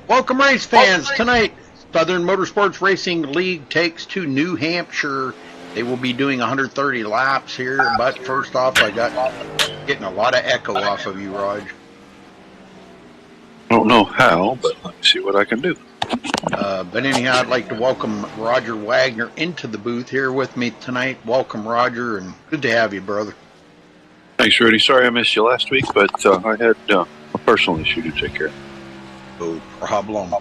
Welcome, race fans. Tonight, Southern Motorsports Racing League takes to New Hampshire. They will be doing 130 laps here, but first off, I got getting a lot of echo off of you, Raj. I don't know how, but let me see what I can do. But anyhow, I'd like to welcome Roger Wagner into the booth here with me tonight. Welcome, Roger, and good to have you, brother. Thanks, Rudy. Sorry I missed you last week, but I had a personal issue to take care of. No problem.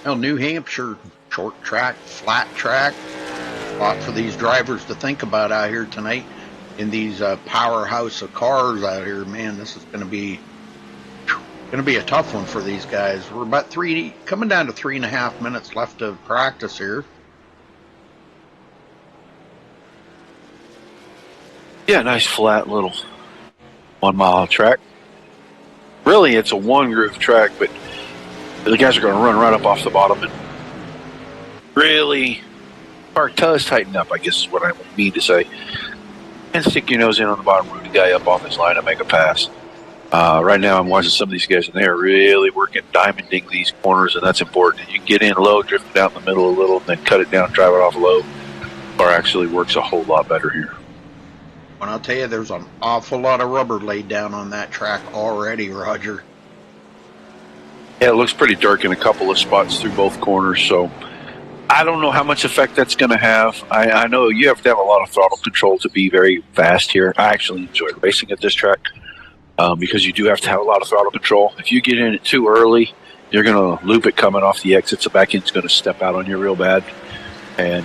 Well, New Hampshire, short track, flat track. A lot for these drivers to think about out here tonight in these powerhouse of cars out here. Man, this is going to be a tough one for these guys. We're about coming down to 3.5 minutes left of practice here. Yeah, nice flat little 1 mile track. Really, it's a one groove track, but the guys are going to run right up off the bottom and really, our toes tighten up, I guess is what I mean to say. And stick your nose in on the bottom, root the guy up off his line and make a pass. Right now I'm watching some of these guys and they are really working diamonding these corners, and that's important. You get in low, drift it out in the middle a little, and then cut it down, drive it off low. Car actually works a whole lot better here. And I'll tell you, there's an awful lot of rubber laid down on that track already, Roger. Yeah, it looks pretty dark in a couple of spots through both corners, so I don't know how much effect that's going to have. I know you have to have a lot of throttle control to be very fast here. I actually enjoy racing at this track because you do have to have a lot of throttle control. If you get in it too early, you're going to loop it coming off the exits. The back end's going to step out on you real bad. And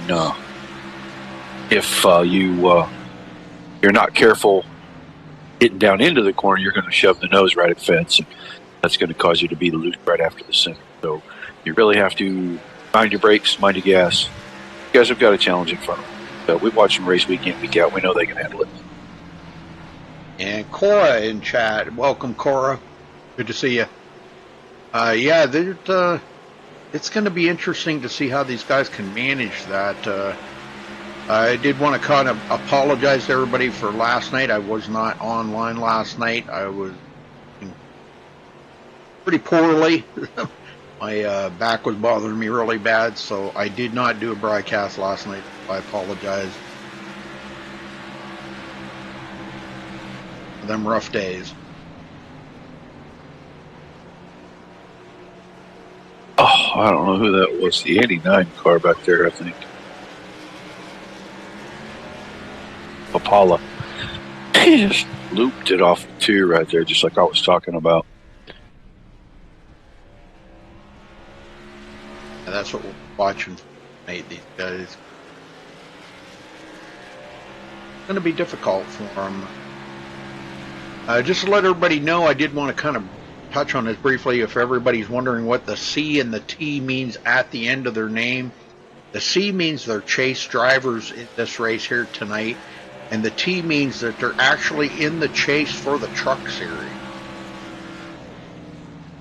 if you're not careful getting down into the corner, you're going to shove the nose right at the fence, and that's going to cause you to be loose right after the center. So you really have to mind your brakes, mind your gas. You guys have got a challenge in front of them. So we watch them race week in, week out. We know they can handle it. And Cora in chat. Welcome, Cora. Good to see you. Yeah, it's going to be interesting to see how these guys can manage that. I did want to kind of apologize to everybody for last night. I was not online last night. I was pretty poorly. My back was bothering me really bad, so I did not do a broadcast last night. I apologize for them rough days. Oh, I don't know who that was. The 89 car back there, I think. Apollo. He just looped it off the 2 right there, just like I was talking about. And that's what we're watching tonight, these guys. It's going to be difficult for them. Just to let everybody know, I did want to kind of touch on this briefly. If everybody's wondering what the C and the T means at the end of their name, the C means they're chase drivers in this race here tonight, and the T means that they're actually in the chase for the truck series.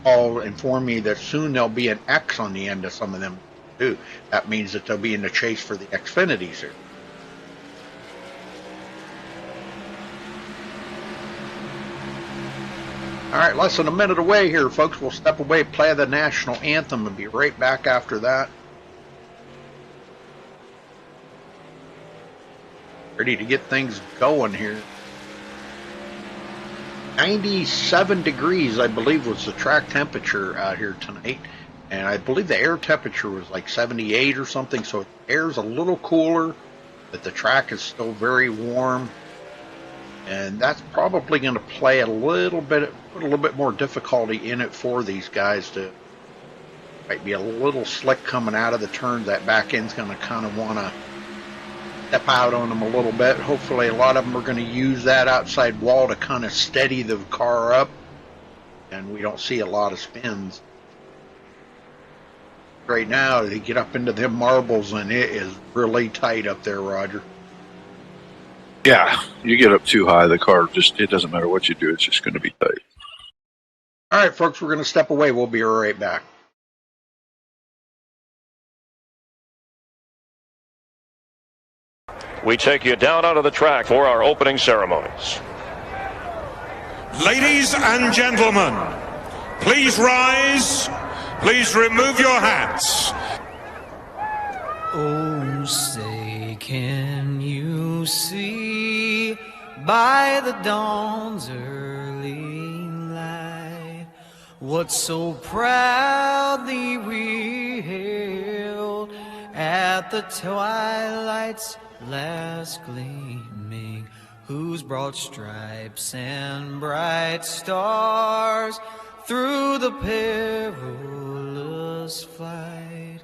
Paul informed me that soon there'll be an X on the end of some of them too. That means that they'll be in the chase for the Xfinity series. All right, less than a minute away here, folks. We'll step away, play the national anthem, and be right back after that. Ready to get things going here. 97 degrees, I believe, was the track temperature out here tonight. And I believe the air temperature was like 78 or something. So the air's a little cooler, but the track is still very warm. And that's probably going to play put a little bit more difficulty in it for these guys. Might be a little slick coming out of the turns. That back end's going to kind of want to step out on them a little bit. Hopefully a lot of them are going to use that outside wall to kind of steady the car up, and we don't see a lot of spins. Right now, they get up into them marbles, and it is really tight up there, Roger. Yeah, you get up too high, the car it doesn't matter what you do, it's just going to be tight. All right, folks, we're going to step away. We'll be right back. We take you down onto the track for our opening ceremonies. Ladies and gentlemen, please rise. Please remove your hats. Oh, say, can you see by the dawn's early light what so proudly we hailed at the twilight's last gleaming, whose broad stripes and bright stars through the perilous flight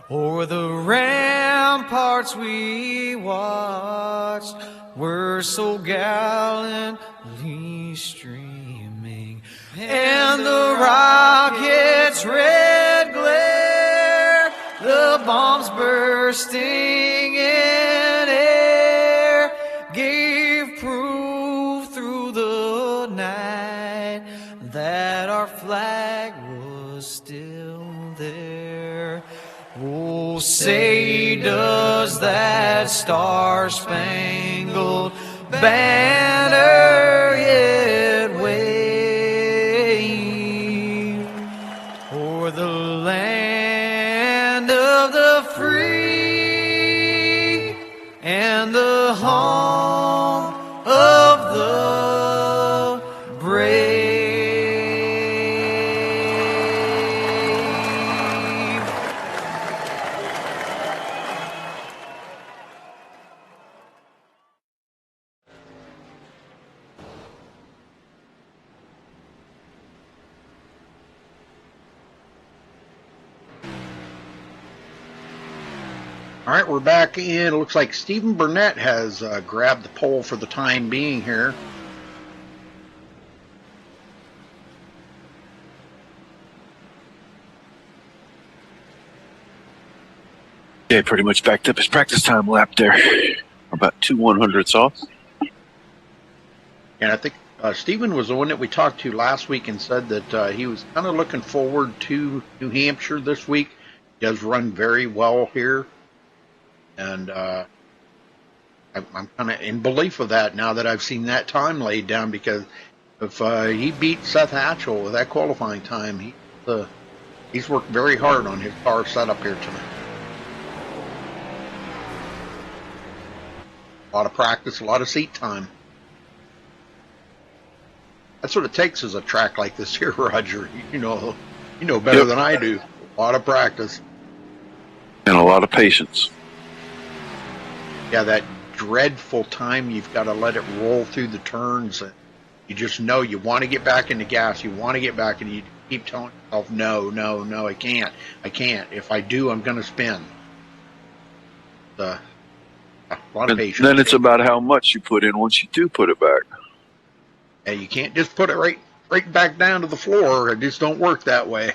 o'er the ramparts we watched were so gallantly streaming, and the rocket's red glare, the bombs bursting in air, gave proof through the night that our flag was still there. Oh, say, does that star-spangled banner yet wave o'er the land of the free and the home of the brave? All right, we're back in. It looks like Stephen Burnett has grabbed the pole for the time being here. Yeah, pretty much backed up his practice time lap there. About 2/100ths off. And I think Stephen was the one that we talked to last week and said that he was kind of looking forward to New Hampshire this week. He does run very well here. And I'm kind of in belief of that now that I've seen that time laid down, because if he beat Seth Hatchell with that qualifying time, he's worked very hard on his car setup here tonight. A lot of practice, a lot of seat time. That's what it takes as a track like this here, Roger. You know better than I do. A lot of practice. And a lot of patience. Yeah, that dreadful time you've got to let it roll through the turns. And you just know you want to get back into gas. You want to get back, and you keep telling yourself, no, I can't. If I do, I'm going to spin. A lot of patience. Then it's about how much you put in once you do put it back. And you can't just put it right back down to the floor. It just don't work that way.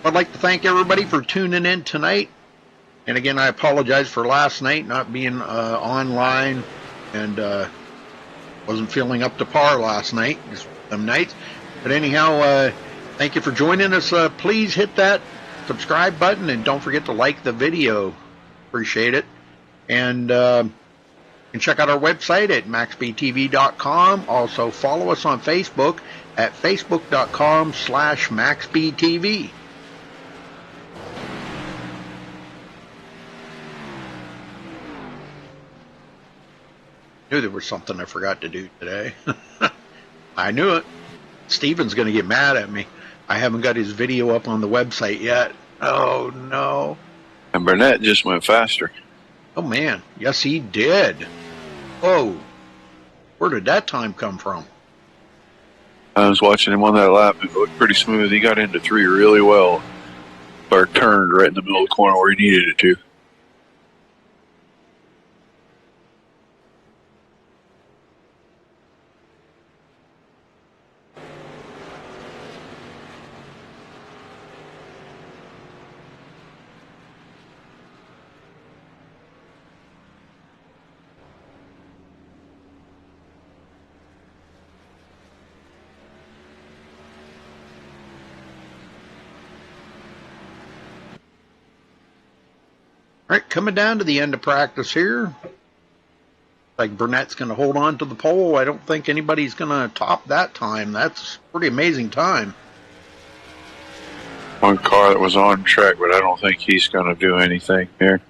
I'd like to thank everybody for tuning in tonight. And again, I apologize for last night not being online, and wasn't feeling up to par last night, just some nights. But anyhow, thank you for joining us. Please hit that subscribe button, and don't forget to like the video. Appreciate it. And you can check out our website at MaxSpeedTV.com. Also follow us on Facebook at Facebook.com/MaxSpeedTV. Knew there was something I forgot to do today. I knew it. Steven's going to get mad at me. I haven't got his video up on the website yet. Oh, no. And Burnett just went faster. Oh, man. Yes, he did. Oh, where did that time come from? I was watching him on that lap. It looked pretty smooth. He got into 3 really well. Or turned right in the middle of the corner where he needed it to. right, coming down to the end of practice here. Like Burnett's going to hold on to the pole. I don't think anybody's going to top that time. That's a pretty amazing time. One car that was on track, but I don't think he's going to do anything here.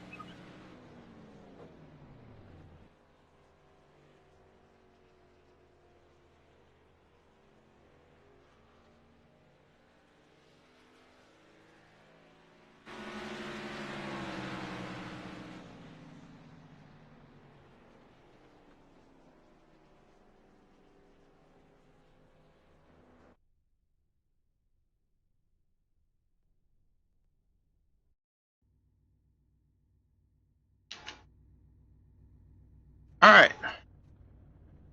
All right.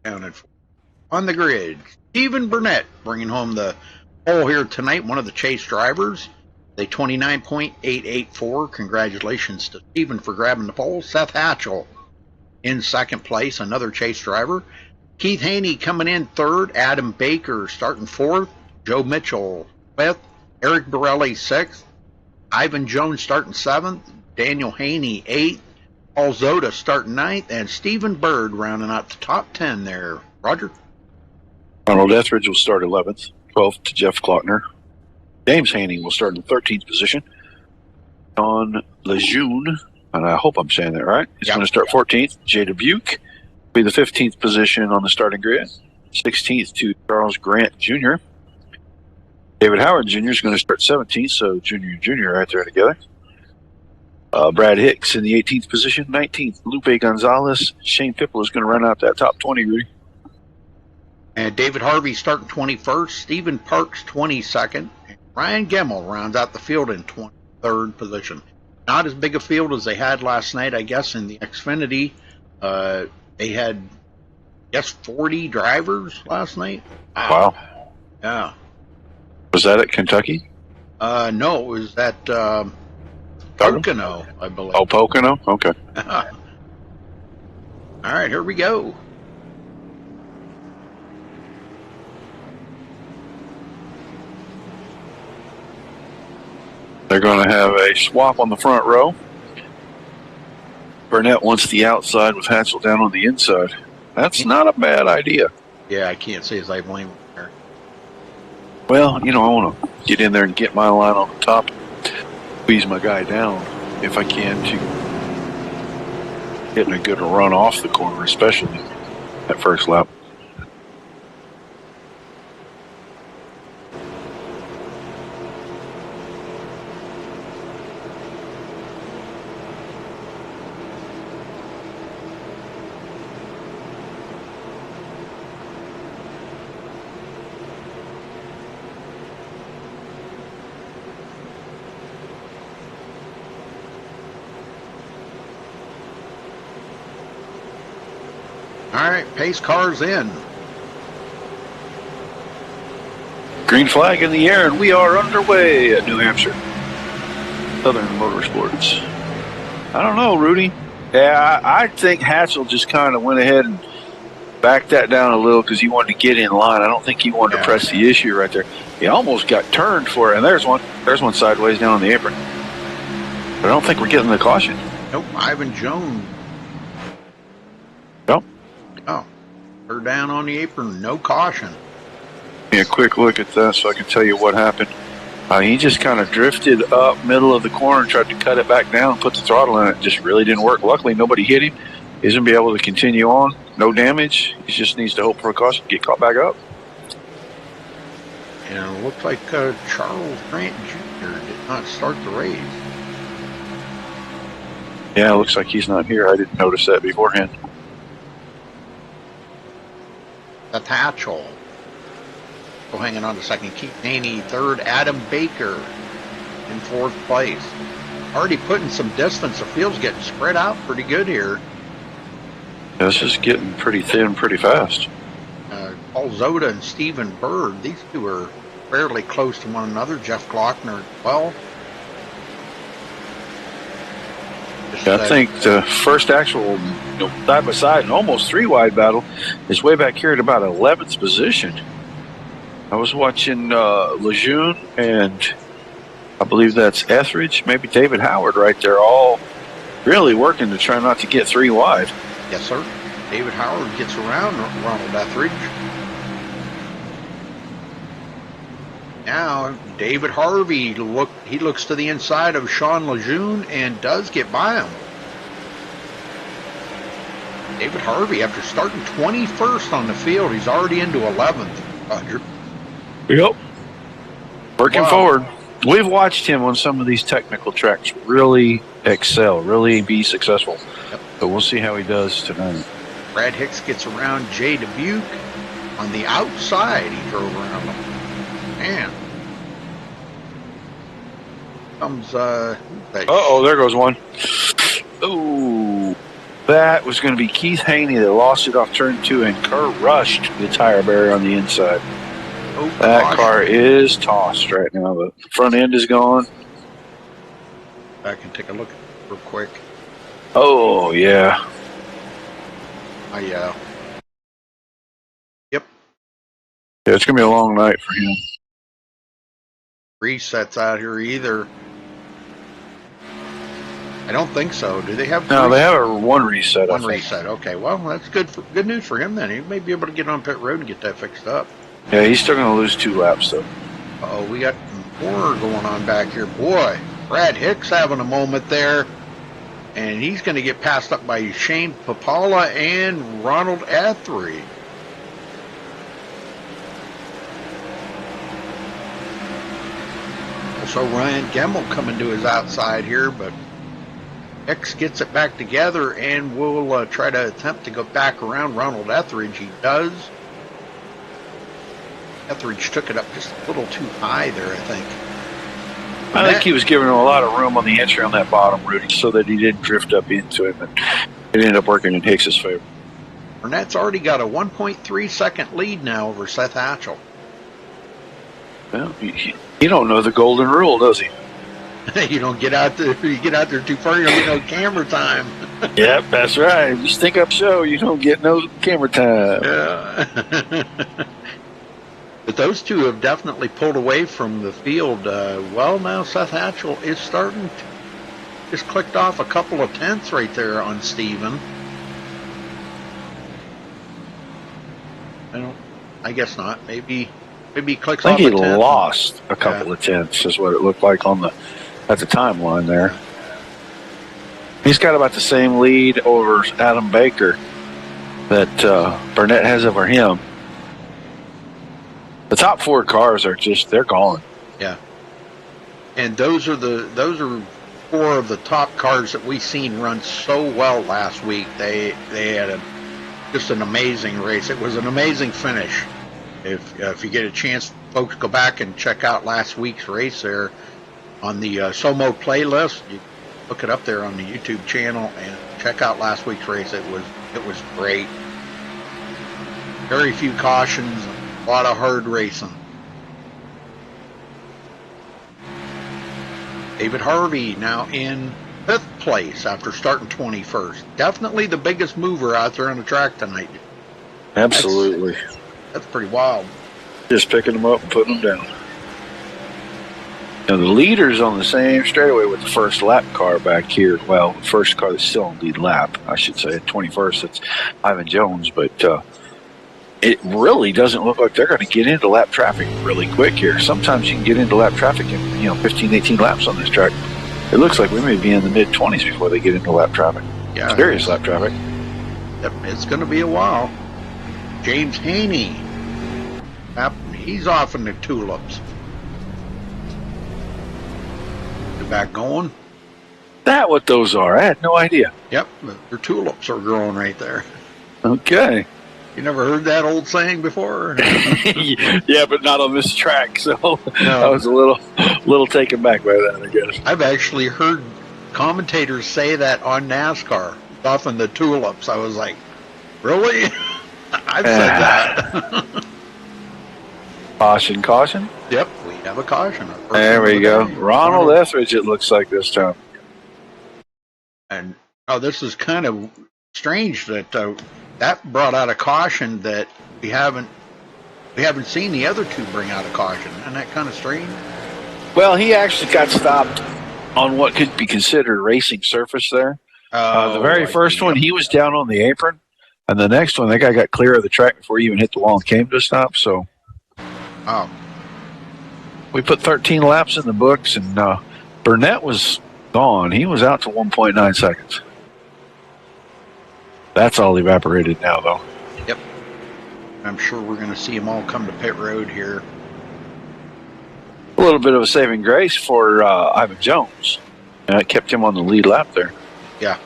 Counted for. On the grid, Stephen Burnett bringing home the pole here tonight, one of the chase drivers. The 29.884. Congratulations to Stephen for grabbing the pole. Seth Hatchell in second place, another chase driver. Keith Haney coming in third. Adam Baker starting fourth. Joe Mitchell fifth. Eric Borelli sixth. Ivan Jones starting seventh. Daniel Haney eighth. Paul Zoda starting ninth. And Stephen Bird rounding out the top 10 there. Roger? Ronald Etheridge will start 11th. 12th to Jeff Klockner. James Haney will start in 13th position. Don Lejeune, and I hope I'm saying that right, he's going to start 14th. Jada Buke will be the 15th position on the starting grid. 16th to Charles Grant Jr. David Howard Jr. is going to start 17th, so Junior and Junior right there together. Brad Hicks in the 18th position. 19th, Lupe Gonzalez. Shane Pipple is going to run out that top 20, Rudy. And David Harvey starting 21st. Stephen Parks 22nd. And Ryan Gemmel rounds out the field in 23rd position. Not as big a field as they had last night, I guess, in the Xfinity. They had, I guess, 40 drivers last night. Wow. Yeah. Was that at Kentucky? No, it was at Pocono, I believe. Oh, Pocono? Okay. All right, here we go. They're going to have a swap on the front row. Burnett wants the outside with Hatchell down on the inside. That's not a bad idea. Yeah, I can't say as I blame him there. Well, you know, I want to get in there and get my line on the top, squeeze my guy down if I can to getting a good run off the corner, especially that first lap. All right, pace cars in. Green flag in the air, and we are underway at New Hampshire. Southern Motorsports. I don't know, Rudy. Yeah, I think Hatchell just kind of went ahead and backed that down a little because he wanted to get in line. I don't think he wanted to press the issue right there. He almost got turned for it, and there's one. There's one sideways down on the apron. But I don't think we're getting the caution. Nope, Ivan Jones. Nope. Oh, her down on the apron, no caution. A quick look at that so I can tell you what happened. He just kind of drifted up middle of the corner and tried to cut it back down, put the throttle in it. Just really didn't work. Luckily, nobody hit him. He's going to be able to continue on. No damage. He just needs to hope for a caution to get caught back up. And it looks like Charles Grant Jr. did not start the race. Yeah, it looks like he's not here. I didn't notice that beforehand. Seth Hatchell hanging on to second. Keith Haney third. Adam Baker in fourth place. Already putting some distance. The field's getting spread out pretty good here. Yeah, this is getting pretty thin pretty fast. Paul Zoda and Stephen Bird, these two are fairly close to one another. Jeff Glockner as well. I think the first actual side-by-side and almost three-wide battle is way back here at about 11th position. I was watching Lejeune and I believe that's Etheridge, maybe David Howard right there, all really working to try not to get 3 wide. Yes, sir. David Howard gets around Ronald Etheridge. Now, David Harvey, he looks to the inside of Sean Lejeune and does get by him. David Harvey, after starting 21st on the field, he's already into 11th, Roger. Yep. Working forward. We've watched him on some of these technical tracks really excel, really be successful. Yep. But we'll see how he does tonight. Brad Hicks gets around Jay Dubuque. On the outside, he drove around him. Man. Comes, Uh-oh, there goes one. Ooh. That was going to be Keith Haney that lost it off turn 2 and crushed the tire barrier on the inside. Oh, that car is tossed right now. The front end is gone. Back and take a look at it real quick. Oh, yeah. Yep. Yeah, it's going to be a long night for him. Resets out here either. I don't think so. Do they have? No, they have a one reset. One reset. Okay. Well, that's good news for him then. He may be able to get on pit road and get that fixed up. Yeah, he's still going to lose 2 laps though. Oh, we got more going on back here. Boy, Brad Hicks having a moment there, and he's going to get passed up by Shane Papala and Ronald Etheridge. Also, Ryan Gemmel coming to his outside here, but Hicks gets it back together and will try to attempt to go back around Ronald Etheridge. He does. Etheridge took it up just a little too high there, I think. I think he was giving him a lot of room on the entry on that bottom, Rudy, so that he didn't drift up into it. And it ended up working in Hicks' favor. Burnett's already got a 1.3 second lead now over Seth Hatchell. Well, he don't know the golden rule, does he? You don't get out there. You get out there too far, you don't get no camera time. Yep, that's right. If you stink up show, you don't get no camera time. Yeah. But those two have definitely pulled away from the field. Well, now Seth Hatchell is starting to just clicked off a couple of tenths right there on Steven. I guess not. Maybe he clicks off a tenth. I think he lost a couple of tenths, is what it looked like at the timeline there. He's got about the same lead over Adam Baker that Burnett has over him. The top 4 cars are they're gone. Yeah. And those are 4 of the top cars that we seen run so well last week. They had just an amazing race. It was an amazing finish. If you get a chance, folks, go back and check out last week's race there on the SOMO playlist. You look it up there on the YouTube channel and check out last week's race. It was great. Very few cautions, a lot of hard racing. David Harvey now in 5th place after starting 21st. Definitely the biggest mover out there on the track tonight. Absolutely. That's pretty wild. Just picking them up and putting them down. Now the leader's on the same straightaway with the first lap car back here. Well, the first car that's still on lead lap, I should say. 21st, it's Ivan Jones. But it really doesn't look like they're going to get into lap traffic really quick here. Sometimes you can get into lap traffic in 15, 18 laps on this track. It looks like we may be in the mid-20s before they get into lap traffic. Yeah, serious lap traffic. Yep, it's going to be a while. James Haney, he's off in the tulips. They're back going. That what those are? I had no idea. Yep, their tulips are growing right there. Okay. You never heard that old saying before? Yeah, but not on this track, so no. I was a little taken back by that, I guess. I've actually heard commentators say that on NASCAR, off in the tulips. I was like, really? I've said that. Caution. Yep, we have a caution. There we go. Ronald Etheridge, it looks like this time. And this is kind of strange that that brought out a caution that we haven't seen the other two bring out a caution. Isn't that kind of strange? Well, he actually got stopped on what could be considered racing surface there. The very I first see. one, Yep. he was down on the apron, and the next one, that guy got clear of the track before he even hit the wall and came to a stop. So Oh, we put 13 laps in the books, and Burnett was gone. He was out to 1.9 seconds. That's all evaporated now, though. yep. I'm sure we're going to see them all come to pit road here. A little bit of a saving grace for Ivan Jones. It kept him on the lead lap there. Yeah.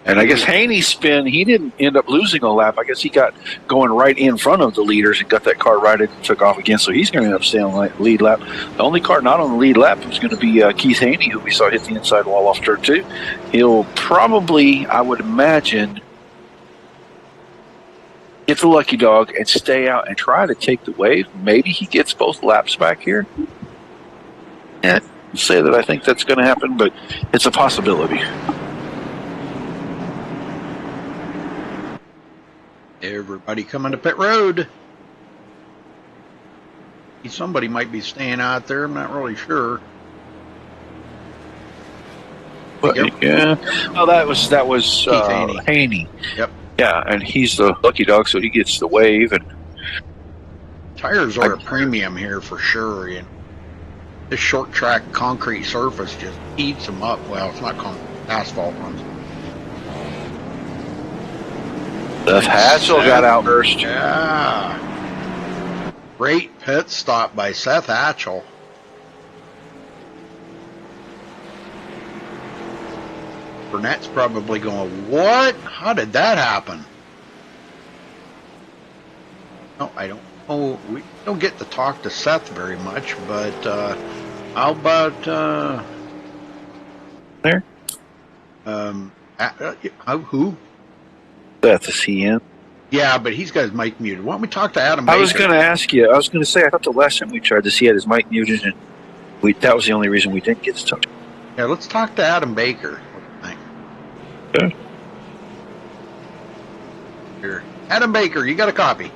And I guess Haney's spin, he didn't end up losing a lap. I guess he got going right in front of the leaders and got that car righted and took off again. So he's going to end up staying on the lead lap. The only car not on the lead lap was going to be Keith Haney, who we saw hit the inside wall off turn 2. He'll probably, I would imagine, get the lucky dog and stay out and try to take the wave. Maybe he gets both laps back here. Can't say that I think that's going to happen, but it's a possibility. Everybody coming to pit road. Somebody might be staying out there. I'm not really sure. But, Yep. yeah. Oh, that was Keith Haney. Haney. Yep. Yeah, and he's the lucky dog, so he gets the wave. And Tires are a premium here for sure. You know, this short track concrete surface just eats them up. Well, it's not concrete, asphalt ones. Seth Hatchell got out first. Yeah. Great pit stop by Seth Hatchell. Burnett's probably going, what? How did that happen? No, I don't know. We don't get to talk to Seth very much, but how about There? Who? Seth, is he in? Yeah, but he's got his mic muted. Why don't we talk to Adam Baker? I was going to ask you. I was going to say, I thought the last time we tried this, he had his mic muted, and that was the only reason we didn't get to talk. Yeah, let's talk to Adam Baker. Okay. Here. Adam Baker, you got a copy?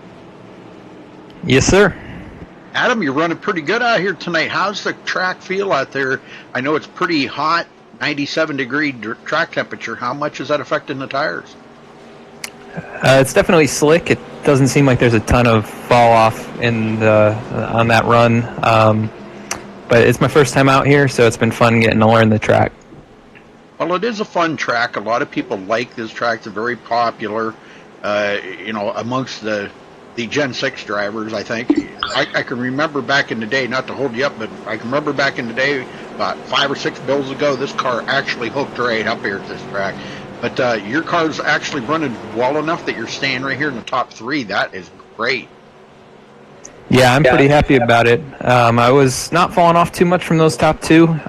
Yes, sir. Adam, you're running pretty good out here tonight. How's the track feel out there? I know it's pretty hot, 97-degree track temperature. How much is that affecting the tires? It's definitely slick. It doesn't seem like there's a ton of fall off on that run. But it's my first time out here, so it's been fun getting to learn the track. Well, it is a fun track. A lot of people like this track. It's very popular, amongst the Gen 6 drivers, I think. I can remember back in the day, not to hold you up, but I can remember back in the day, about 5 or 6 builds ago, this car actually hooked right up here at this track. But your car's actually running well enough that you're staying right here in the top 3. That is great. Yeah, I'm pretty happy about it. I was not falling off too much from those top 2,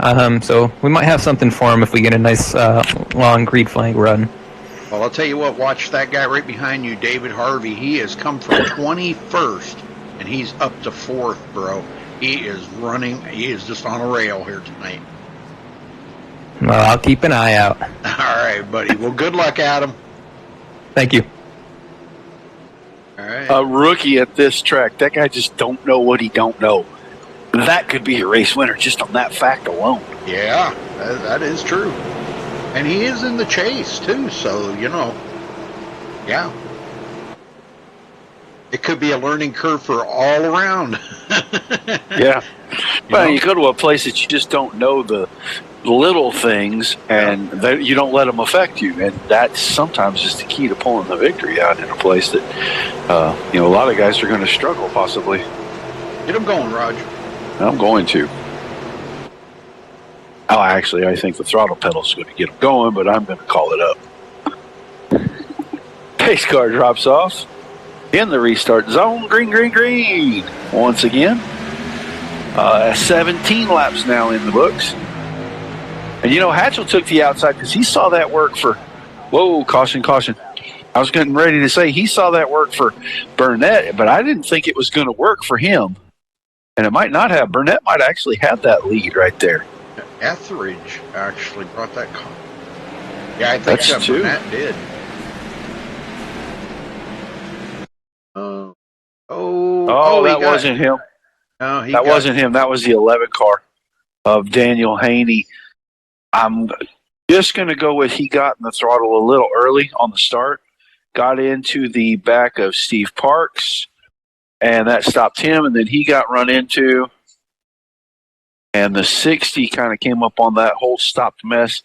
so we might have something for him if we get a nice long green flag run. Well, I'll tell you what, watch that guy right behind you, David Harvey. He has come from 21st, and he's up to 4th, bro. He is running. He is just on a rail here tonight. Well, I'll keep an eye out. All right, buddy. Well, good luck, Adam. Thank you. All right. A rookie at this track, that guy just don't know what he don't know. That could be a race winner just on that fact alone. Yeah, that is true. And he is in the chase, too, so, yeah. It could be a learning curve for all around. Yeah. Well, you go to a place that you just don't know the little things, and you don't let them affect you, and that sometimes is the key to pulling the victory out in a place that a lot of guys are going to struggle possibly. Get him going, Raj. I'm going to. Oh, actually, I think the throttle pedal is going to get him going, but I'm going to call it up. Pace car drops off in the restart zone. Green, green, green once again. 17 laps now in the books. And Hatchell took the outside because he saw that work for, whoa, caution, caution. I was getting ready to say he saw that work for Burnett, but I didn't think it was going to work for him. And it might not have. Burnett might actually have that lead right there. Etheridge actually brought that car. Yeah, I think That's that true. Burnett did. That wasn't him. No, That wasn't him. That was the 11 car of Daniel Haney. Just going to go with he got in the throttle a little early on the start, got into the back of Steve Parks, and that stopped him, and then he got run into, and the 60 kind of came up on that whole stopped mess,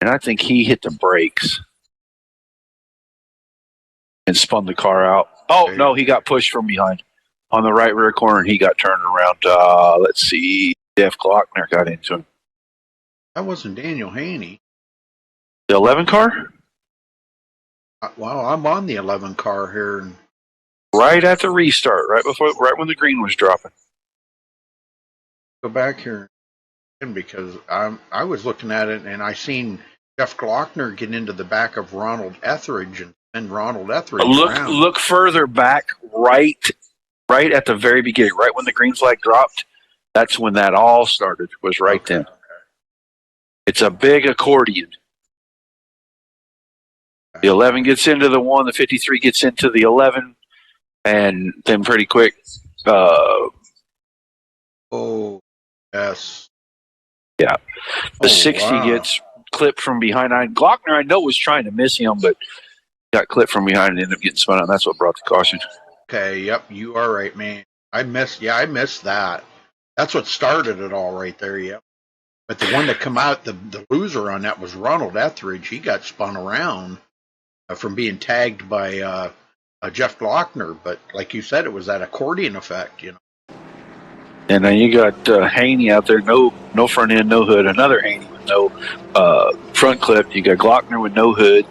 and I think he hit the brakes and spun the car out. Oh, no, he got pushed from behind on the right rear corner, and he got turned around. Let's see, Jeff Glockner got into him. That wasn't Daniel Haney. The 11 car? Well, I'm on the 11 car here. And right at the restart, right when the green was dropping. Go back here because I was looking at it and I seen Jeff Glockner get into the back of Ronald Etheridge and send Ronald Etheridge around. Look further back, right at the very beginning, right when the green flag dropped. That's when that all started. Was right then. Okay. It's a big accordion. The 11 gets into the 1, the 53 gets into the 11, and then pretty quick. Oh, yes. Yeah. The 60 gets clipped from behind. Glockner, I know, was trying to miss him, but got clipped from behind and ended up getting spun out. That's what brought the caution. Okay, yep, you are right, man. I missed that. That's what started it all right there, yep. But the one that come out, the loser on that was Ronald Etheridge. He got spun around from being tagged by Jeff Glockner. But like you said, it was that accordion effect, you know. And then you got Haney out there, no front end, no hood. Another Haney with no front clip. You got Glockner with no hood.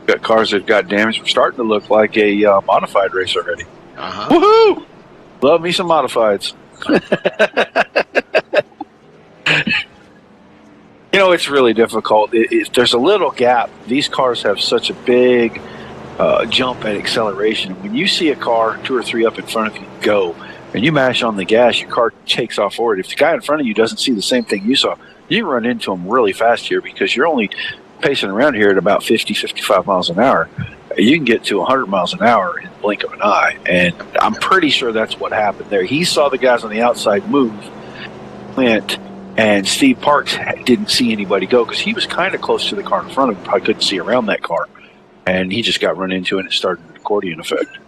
Got cars that got damaged. We're starting to look like a modified race already. Woohoo! Love me some modifieds. You know, it's really difficult. There's a little gap. These cars have such a big jump at acceleration. When you see a car 2 or 3 up in front of you go, and you mash on the gas, your car takes off forward. If the guy in front of you doesn't see the same thing you saw, you can run into him really fast here because you're only pacing around here at about 50, 55 miles an hour. You can get to 100 miles an hour in the blink of an eye, and I'm pretty sure that's what happened there. He saw the guys on the outside move, went, and Steve Parks didn't see anybody go because he was kind of close to the car in front of him. Probably couldn't see around that car, and he just got run into it and it started an accordion effect.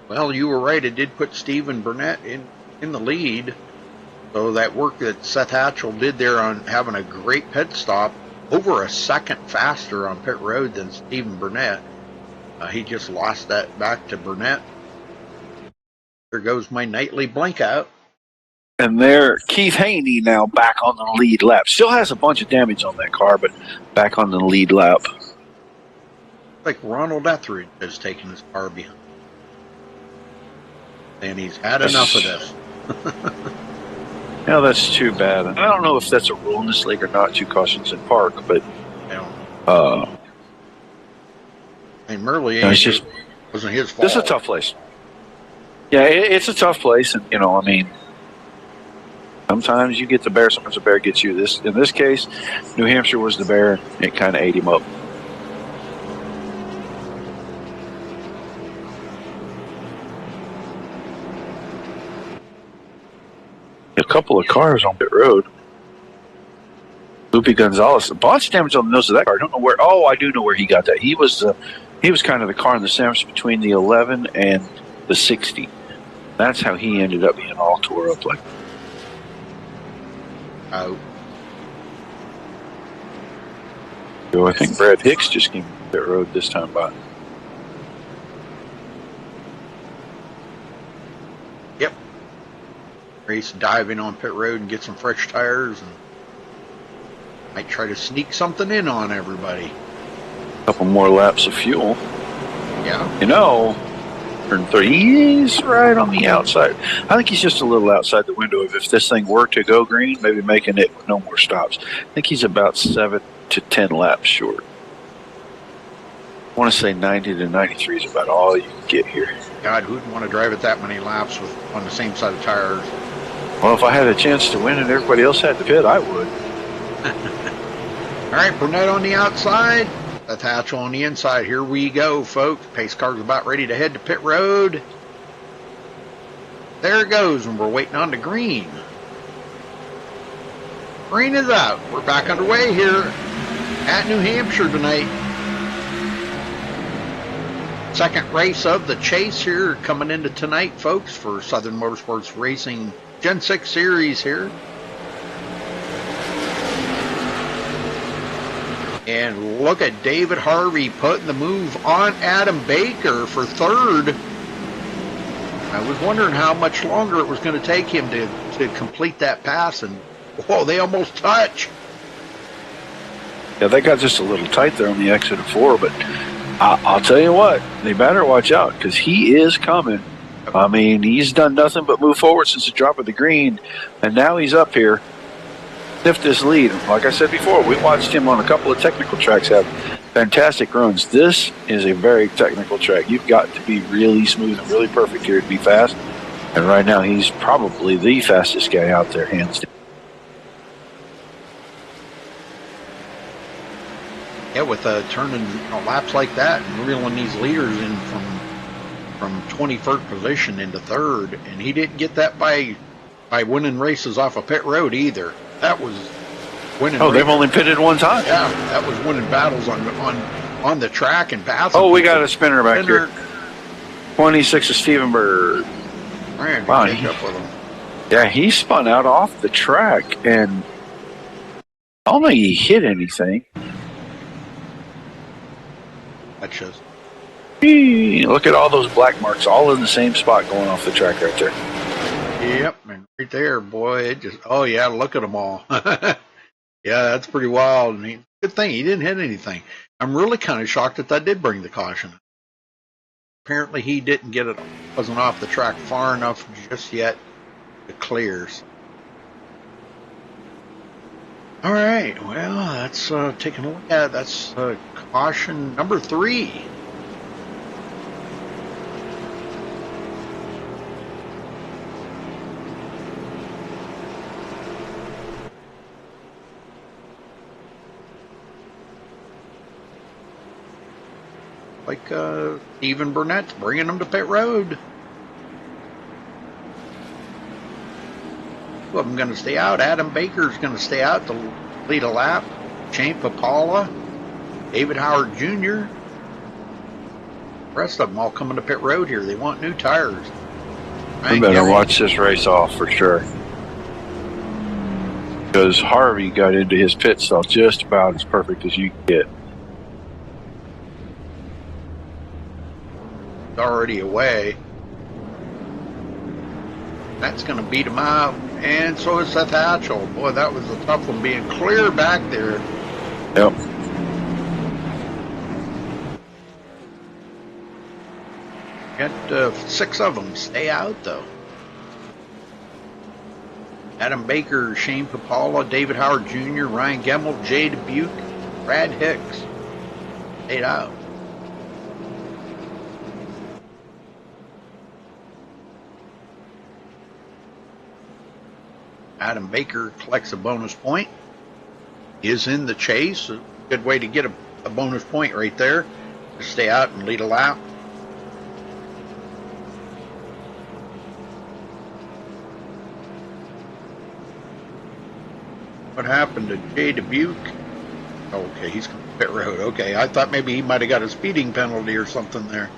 Well, you were right. It did put Stephen Burnett in the lead. So that work that Seth Hatchell did there on having a great pit stop, over a second faster on pit road than Stephen Burnett. He just lost that back to Burnett. There goes my nightly blink out. And there, Keith Haney now back on the lead lap. Still has a bunch of damage on that car, but back on the lead lap. Like Ronald Etheridge has taken his car behind. And he's had enough of this. Yeah, that's too bad. And I don't know if that's a rule in this league or not, 2 cautions in park, but and Murley wasn't his fault. This is a tough place. Yeah, it's a tough place, and I mean, sometimes you get the bear, sometimes the bear gets you. In this case, New Hampshire was the bear, and it kind of ate him up. A couple of cars on pit road. Lupe Gonzalez, a bunch of damage on the nose of that car. I don't know where. Oh, I do know where he got that. He was kind of the car in the sandwich between the 11 and the 60. That's how he ended up being all tore up like. Oh. So I think Brad Hicks just came to pit road this time by. Yep. Race diving on pit road and get some fresh tires and might try to sneak something in on everybody. A couple more laps of fuel. Yeah. Turn 30. He's right on the outside. I think he's just a little outside the window of if this thing were to go green, maybe making it with no more stops. I think he's about 7 to 10 laps short. I want to say 90 to 93 is about all you can get here. God, who'd want to drive it that many laps on the same side of tires? Well, if I had a chance to win and everybody else had to pit, I would. All right, Burnett on the outside. Seth Hatchell on the inside. Here we go, folks. Pace car's about ready to head to pit road. There it goes, and we're waiting on the green. Rain is out. We're back underway here at New Hampshire tonight. Second race of the chase here coming into tonight, folks, for Southern Motorsports Racing Gen 6 Series here. And look at David Harvey putting the move on Adam Baker for third. I was wondering how much longer it was going to take him to complete that pass, and whoa, they almost touch. Yeah, they got just a little tight there on the exit of 4, but I'll tell you what, they better watch out because he is coming. I mean, he's done nothing but move forward since the drop of the green, and now he's up here. Sniffed this lead. Like I said before, we watched him on a couple of technical tracks have fantastic runs. This is a very technical track. You've got to be really smooth and really perfect here to be fast. And right now, he's probably the fastest guy out there, hands down. Yeah, with turning laps like that and reeling these leaders in from 21st position into third, and he didn't get that by winning races off a pit road either. That was winning. Oh, they've only pitted one time. Yeah, that was winning battles on the track and passing. Oh, we got a spinner back here. 26 is Steven Bird. Man, wow, catch up with him. Yeah, he spun out off the track, and I don't think he hit anything. That's just. Look at all those black marks, all in the same spot going off the track right there. Yep, and right there, boy, it just. Oh yeah, look at them all. Yeah, that's pretty wild. And good thing he didn't hit anything. I'm really kind of shocked that did bring the caution. Apparently, he didn't get it. Wasn't off the track far enough just yet to clears. All right, well, that's taking a look at. That's caution number 3. Like Stephen Burnett's bringing them to pit road. Well, I'm going to stay out. Adam Baker's going to stay out to lead a lap. Shane Papala, David Howard Jr. The rest of them all coming to pit road here. They want new tires. We better watch this race off for sure. Because Harvey got into his pit stop just about as perfect as you can get. Already away. That's going to beat him out, and so is Seth Hatchell. Boy, that was a tough one being clear back there. Yep. Got 6 of them stay out though. Adam Baker, Shane Papala, David Howard Jr., Ryan Gemmel, Jay Dubuque, Brad Hicks stayed out. Adam Baker collects a bonus point. Is in the chase. A good way to get a bonus point right there. To stay out and lead a lap. What happened to Jay Dubuque? Okay, he's coming to pit road. Okay, I thought maybe he might have got a speeding penalty or something there.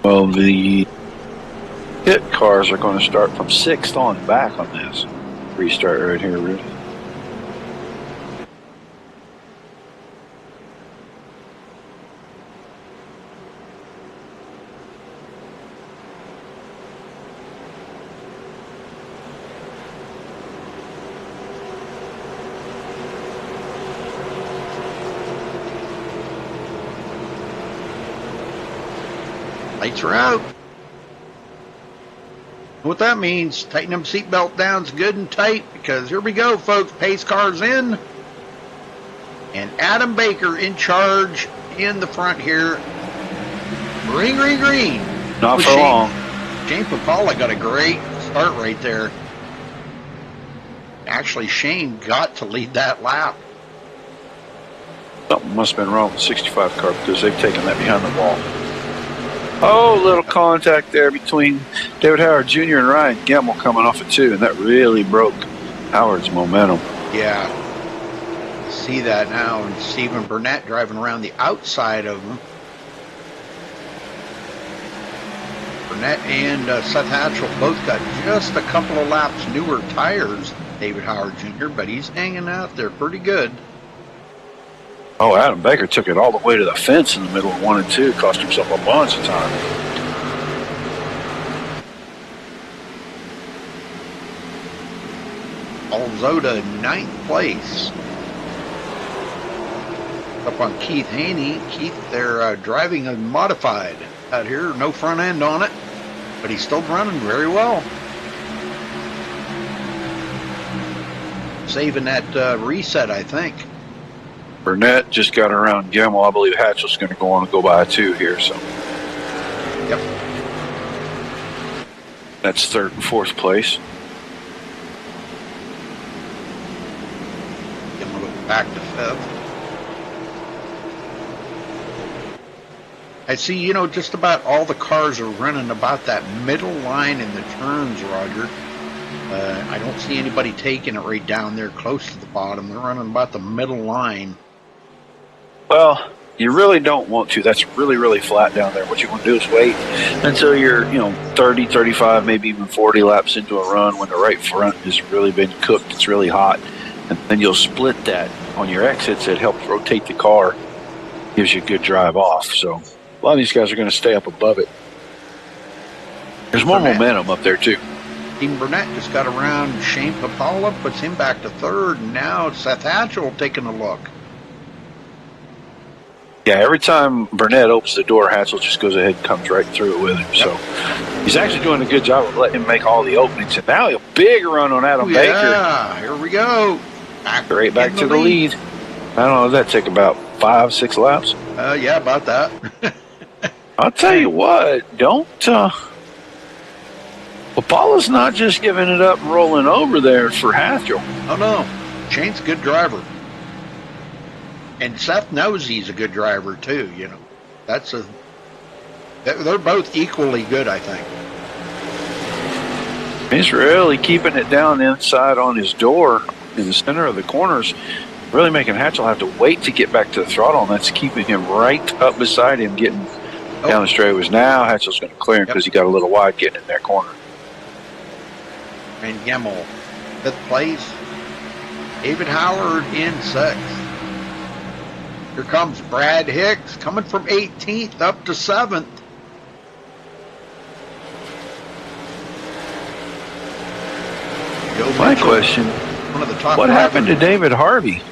Well, the pit cars are going to start from 6th on back on this restart right here, Rudy. Lights are out. What that means, tighten them seatbelt down good and tight, because here we go, folks. Pace car's in. And Adam Baker in charge in the front here. Green, green, green. Not for long. Shane Papala got a great start right there. Actually, Shane got to lead that lap. Something must have been wrong with the 65 car because they've taken that behind the wall. Oh, little contact there between David Howard Jr. and Ryan Gemmel coming off of 2, and that really broke Howard's momentum. Yeah. See that now, and Stephen Burnett driving around the outside of him. Burnett and Seth Hatchell both got just a couple of laps newer tires, David Howard Jr., but he's hanging out there pretty good. Oh, Adam Baker took it all the way to the fence in the middle of 1 and 2, cost himself a bunch of time. Alzoda, 9th place. Up on Keith Haney. Keith, they're driving a modified out here, no front end on it, but he's still running very well. Saving that reset, I think. Burnett just got around Gemmel. I believe Hatchell's going to go on and go by 2 here. So, Yep. That's 3rd and 4th place. Back to 5th. I see, just about all the cars are running about that middle line in the turns, Roger. I don't see anybody taking it right down there close to the bottom. They're running about the middle line. Well, you really don't want to. That's really, really flat down there. What you want to do is wait until you're, 30, 35, maybe even 40 laps into a run when the right front has really been cooked. It's really hot. And then you'll split that on your exits. It helps rotate the car. Gives you a good drive off. So a lot of these guys are going to stay up above it. There's more momentum up there, too. Team Burnett just got around Shane Papala, puts him back to 3rd, and now Seth Hatchell taking a look. Yeah, every time Burnett opens the door, Hatchell just goes ahead and comes right through it with him. Yep. So he's actually doing a good job of letting him make all the openings. And now a big run on Adam Baker. Yeah, here we go. Right back to the lead. I don't know, does that take about 5, 6 laps? Yeah, about that. I'll tell you what, Papala's not just giving it up and rolling over there for Hatchell. Oh, no. Shane's a good driver. And Seth knows he's a good driver, too, They're both equally good, I think. He's really keeping it down inside on his door in the center of the corners, really making Hatchell have to wait to get back to the throttle, and that's keeping him right up beside him getting down the straightaways. Now Hatchell's going to clear him because he got a little wide getting in that corner. And Gemmel, 5th place. David Howard in 6th. Here comes Brad Hicks coming from 18th up to 7th. My question, one of the top what happened to David Harvey?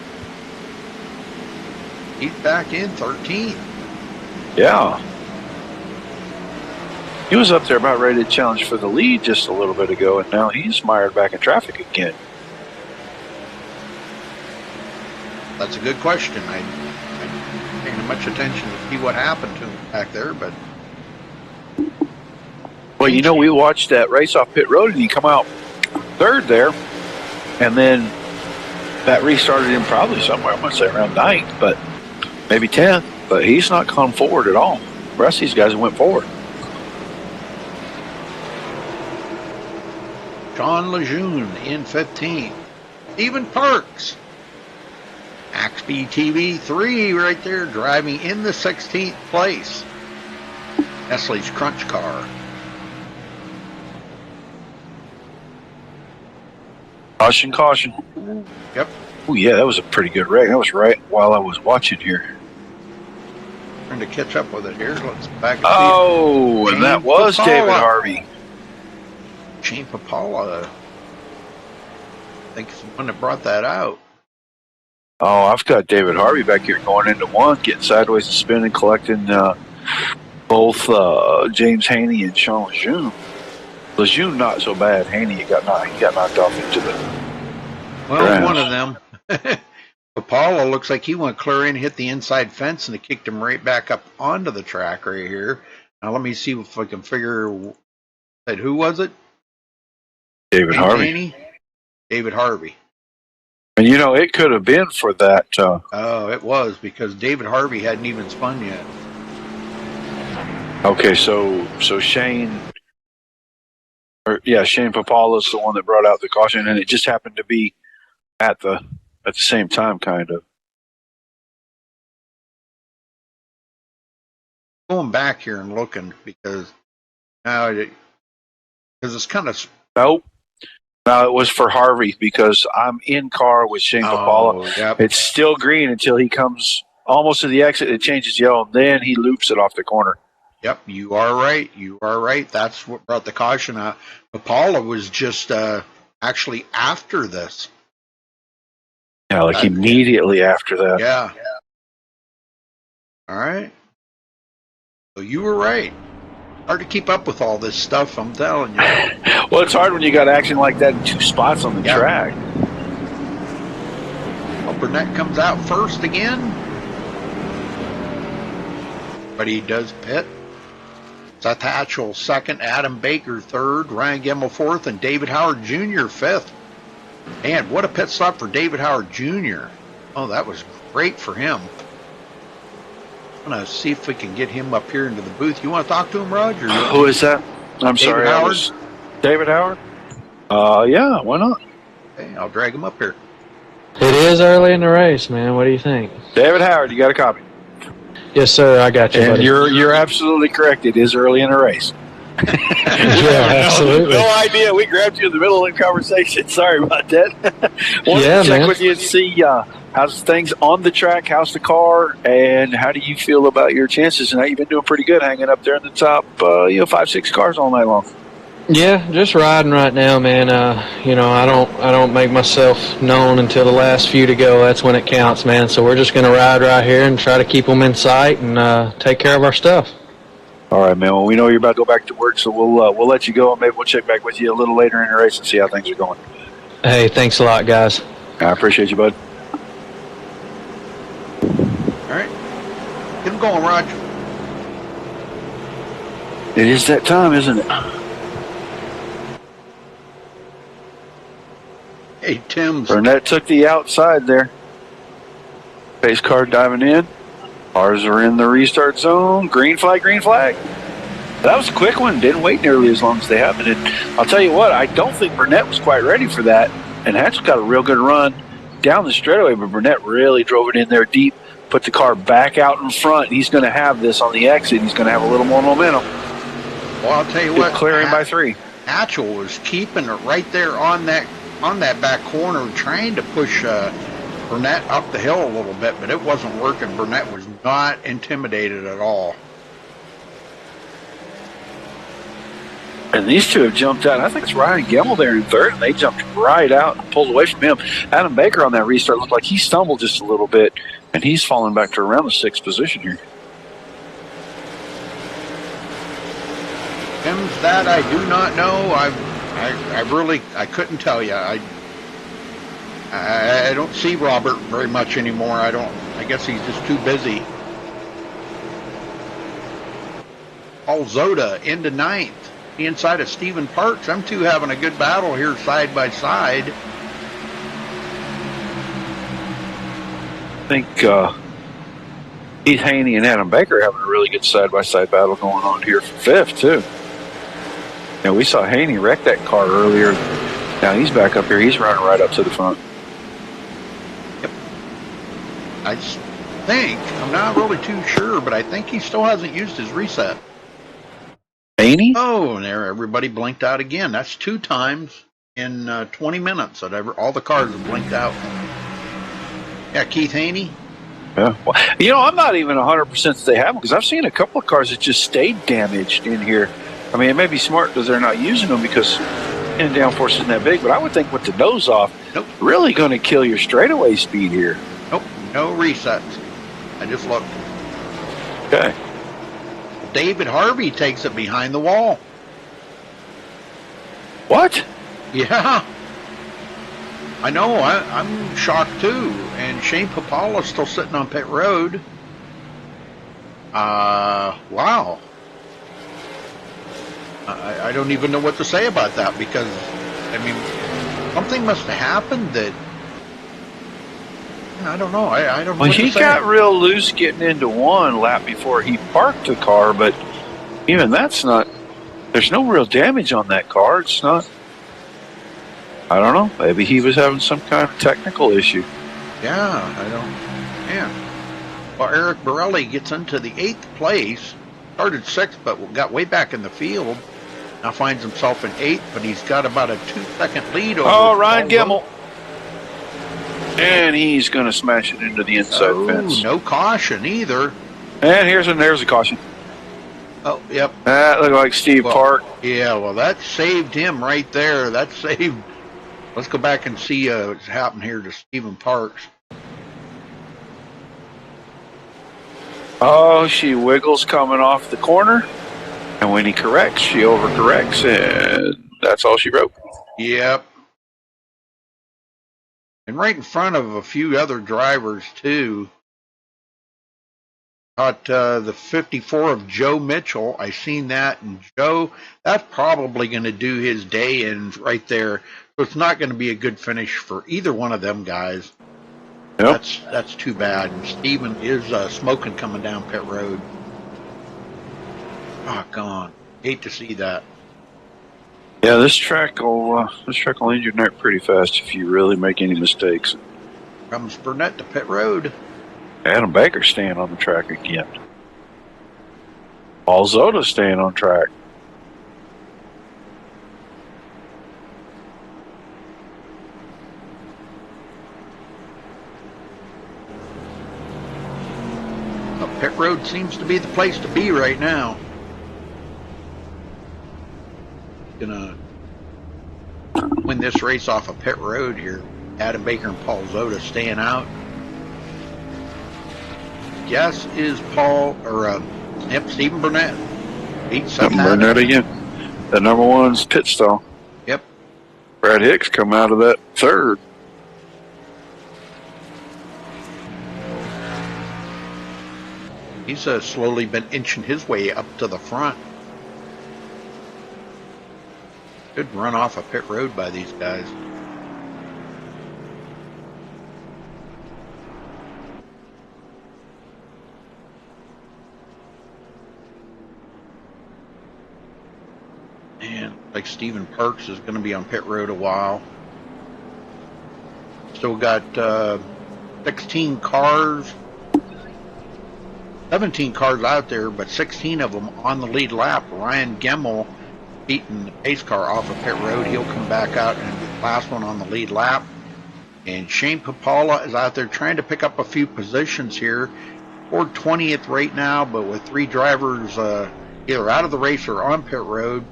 He's back in 13th. Yeah. He was up there about ready to challenge for the lead just a little bit ago, and now he's mired back in traffic again. That's a good question. I didn't pay much attention to see what happened to him back there, but... Well, we watched that race off pit road, and he come out 3rd there, and then that restarted him probably somewhere, I'm going to say around 9th, but maybe 10th, but he's not come forward at all. The rest of these guys went forward. Sean Lejeune in 15th. Stephen Parks. MaxSpeedTV 3 right there, driving in the 16th place. Nestle's Crunch car. Caution, caution. Yep. Oh, yeah, that was a pretty good wreck. That was right while I was watching here. Trying to catch up with it here. Let's back. Oh, and that was David Harvey. Shane Papala, I think, is the one that brought that out. Oh, I've got David Harvey back here going into 1, getting sideways and spinning, collecting both James Haney and Sean Lejeune. Lejeune not so bad. Haney got knocked off into the ground. One of them. Papala looks like he went clear in, hit the inside fence, and it kicked him right back up onto the track right here. Now let me see if I can figure out who was it? David Harvey. Haney? David Harvey. And it could have been for that. Oh, it was, because David Harvey hadn't even spun yet. Okay, so Shane, Shane Papala's the one that brought out the caution, and it just happened to be at the same time, kind of. Going back here and looking because now it's kind of. Nope. No, it was for Harvey because I'm in car with Shane Papala. Yep. It's still green until he comes almost to the exit. It changes yellow, and then he loops it off the corner. Yep, you are right. You are right. That's what brought the caution out. Papala was just actually after this. Yeah, like immediately after that. Yeah. All right. So you were right. Hard to keep up with all this stuff, I'm telling you. Well, it's hard when you got action like that in 2 spots on the track. Well, Burnett comes out first again. But he does pit. Seth Hatchell second, Adam Baker third, Ryan Gemmel fourth, and David Howard Jr. fifth. Man, what a pit stop for David Howard Jr. Oh, that was great for him. I'm going to see if we can get him up here into the booth. You want to talk to him, Roger? Who is that? I'm sorry. Howard? David Howard? Yeah, why not? Okay, I'll drag him up here. It is early in the race, man. What do you think? David Howard, you got a copy? Yes, sir. I got you, And buddy. you're absolutely correct. It is early in the race. Yeah, absolutely. No idea. We grabbed you in the middle of the conversation. Sorry about that. Wanted Yeah, to check man. with you and see how's things on the track, how's the car, and how do you feel about your chances? And you've been doing pretty good hanging up there in the top, 5-6 cars all night long. Yeah, just riding right now, man. I don't make myself known until the last few to go. That's when it counts, man. So we're just gonna ride right here and try to keep them in sight and take care of our stuff. All right, man. Well, we know you're about to go back to work, so we'll let you go, and maybe we'll check back with you a little later in the race and see how things are going. Hey, thanks a lot, guys. I appreciate you, bud. All right. Get him going, Roger. It is that time, isn't it? Hey, Tim's. Burnett took the outside there. Pace car diving in. Cars are in the restart zone. Green flag, green flag. That was a quick one. Didn't wait nearly as long as they have. And I'll tell you what, I don't think Burnett was quite ready for that. And Hatch got a real good run down the straightaway, but Burnett really drove it in there deep, put the car back out in front. He's going to have this on the exit. He's going to have a little more momentum. Well, I'll tell you what. Clearing by 3. Hatchell was keeping it right there on that back corner, trying to push Burnett up the hill a little bit, but it wasn't working. Burnett was not intimidated at all. And these two have jumped out. I think it's Ryan Gemmel there in third, and they jumped right out and pulled away from him. Adam Baker on that restart looked like he stumbled just a little bit, and he's fallen back to around the 6th position here. Tim's that I do not know. I couldn't tell you. I don't see Robert very much anymore. I guess he's just too busy. Paul Zoda into 9th. Inside of Stephen Parks. Them two having a good battle here side by side. I think Keith Haney and Adam Baker having a really good side-by-side battle going on here for 5th, too. Now, we saw Haney wreck that car earlier. Now he's back up here. He's running right up to the front. Yep. I think, I'm not really too sure, but I think he still hasn't used his reset. Haney? Oh, and there everybody blinked out again. That's 2 times in 20 minutes that all the cars have blinked out. Yeah, Keith Haney. Yeah. Well, I'm not even 100% that they have them because I've seen a couple of cars that just stayed damaged in here. I mean, it may be smart because they're not using them because the downforce isn't that big, but I would think with the nose off, really going to kill your straightaway speed here. Nope, no resets. I just looked. Okay. David Harvey takes it behind the wall. What? Yeah. I know. I'm shocked too. And Shane Papala's still sitting on pit road. Wow. I don't even know what to say about that because, I mean, something must have happened that, I don't know. I don't know. Well, what he to say. got real loose getting into 1 lap before he parked the car, but Even that's not. There's no real damage on that car. It's not. I don't know. Maybe he was having some kind of technical issue. Yeah, I don't. Yeah. Well, Eric Borelli gets into the 8th place. Started 6th, but got way back in the field. Now finds himself in 8th, but he's got about a 2-second lead over. Ryan Gemmell. And he's going to smash it into the inside fence. No caution either. And there's a caution. Oh, yep. That looked like Steve Park. Yeah, well, that saved him right there. That saved. Let's go back and see what's happened here to Stephen Parks. Oh, she wiggles coming off the corner. And when he corrects, she overcorrects. And that's all she wrote. Yep. And right in front of a few other drivers, too. Got the 54 of Joe Mitchell. I seen that, and Joe, that's probably going to do his day in right there. So it's not going to be a good finish for either one of them guys. Yep. That's too bad. And Steven is smoking coming down pit road. Oh, God. Hate to see that. Yeah, this track will end your night pretty fast if you really make any mistakes. Comes Burnett to pit road. Adam Baker staying on the track again. Paul Zota staying on track. Well, pit road seems to be the place to be right now. Gonna win this race off of pit road here. Adam Baker and Paul Zota staying out. Guess is Stephen Burnett. Beat Stephen Burnett again. The number one's pit stall. Yep. Brad Hicks come out of that third. He's slowly been inching his way up to the front. Good run off a pit road by these guys. And like Stephen Parks is going to be on pit road a while. Still got 16 cars. 17 cars out there, but 16 of them on the lead lap. Ryan Gemmell beating the pace car off of pit road. He'll come back out and the last one on the lead lap. And Shane Papala is out there trying to pick up a few positions here. Or 20th right now, but with 3 drivers either out of the race or on pit road,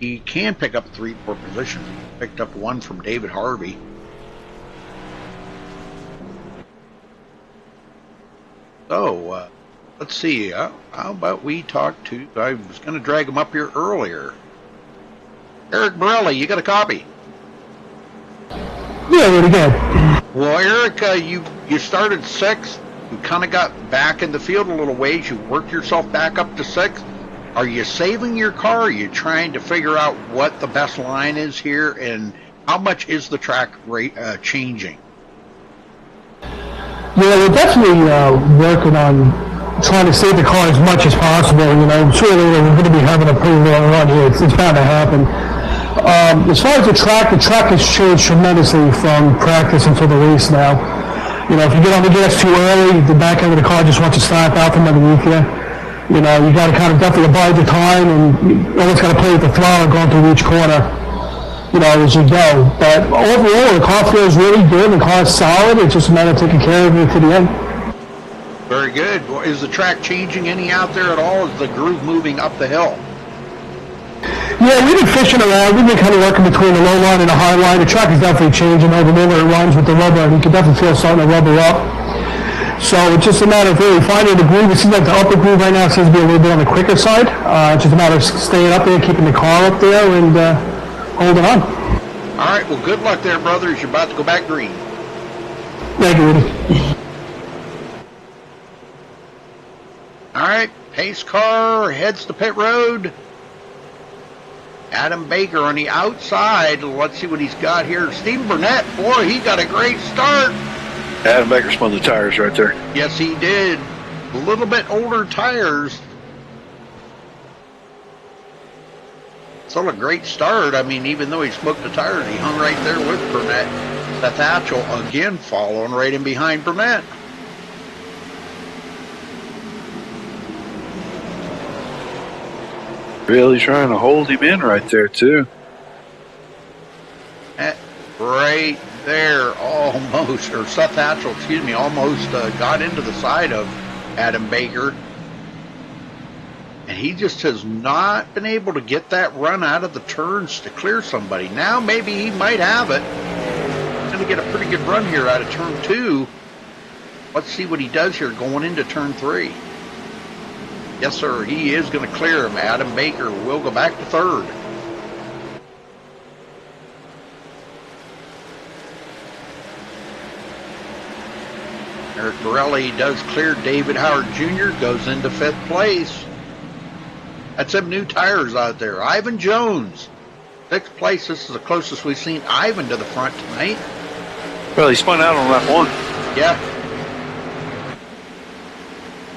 he can pick up 3 more positions. He picked up 1 from David Harvey. So, let's see. How about we talk to... I was going to drag him up here earlier. Eric Borelli, you got a copy? Yeah, really good. Well, Eric, you started 6th. You kind of got back in the field a little ways. You worked yourself back up to 6th. Are you saving your car? Are you trying to figure out what the best line is here? And how much is the track rate changing? Yeah, we're definitely working on trying to save the car as much as possible. You know, surely we're going to be having a pretty long run here. It's bound to happen. As far as the track has changed tremendously from practice until the race now. You know, if you get on the gas too early, the back end of the car just wants to stop out from underneath you. You know, you got to kind of definitely abide the time, and you almost got to play with the throttle going through each corner, you know, as you go. But overall, the car feels really good. The car's solid. It's just a matter of taking care of it to the end. Very good. Well, is the track changing any out there at all? Is the groove moving up the hill? Yeah, we've been fishing around. We've been kind of working between the low line and the high line. The track is definitely changing over the way it runs with the rubber, and you can definitely feel starting to rubber up. So it's just a matter of really finding the groove. It seems like the upper groove right now seems to be a little bit on the quicker side. It's just a matter of staying up there, keeping the car up there, and holding on. All right, well, good luck there, brothers. You're about to go back green. Thank you, Rudy. All right, pace car heads to pit road. Adam Baker on the outside. Let's see what he's got here. Stephen Burnett, boy, he got a great start. Adam Baker spun the tires right there. Yes, he did. A little bit older tires. Still a great start. I mean, even though he smoked the tires, he hung right there with Burnett. Seth Hatchell again following right in behind Burnett. Really trying to hold him in right there, too. Right there, almost, or Seth Hatchell, excuse me, almost got into the side of Adam Baker. And he just has not been able to get that run out of the turns to clear somebody. Now maybe he might have it. He's going to get a pretty good run here out of turn 2. Let's see what he does here going into turn 3. Yes, sir, he is going to clear him. Adam Baker will go back to 3rd. Eric Borelli does clear. David Howard Jr. goes into 5th place. That's some new tires out there. Ivan Jones, 6th place. This is the closest we've seen Ivan to the front tonight. Well, he spun out on lap 1. Yeah.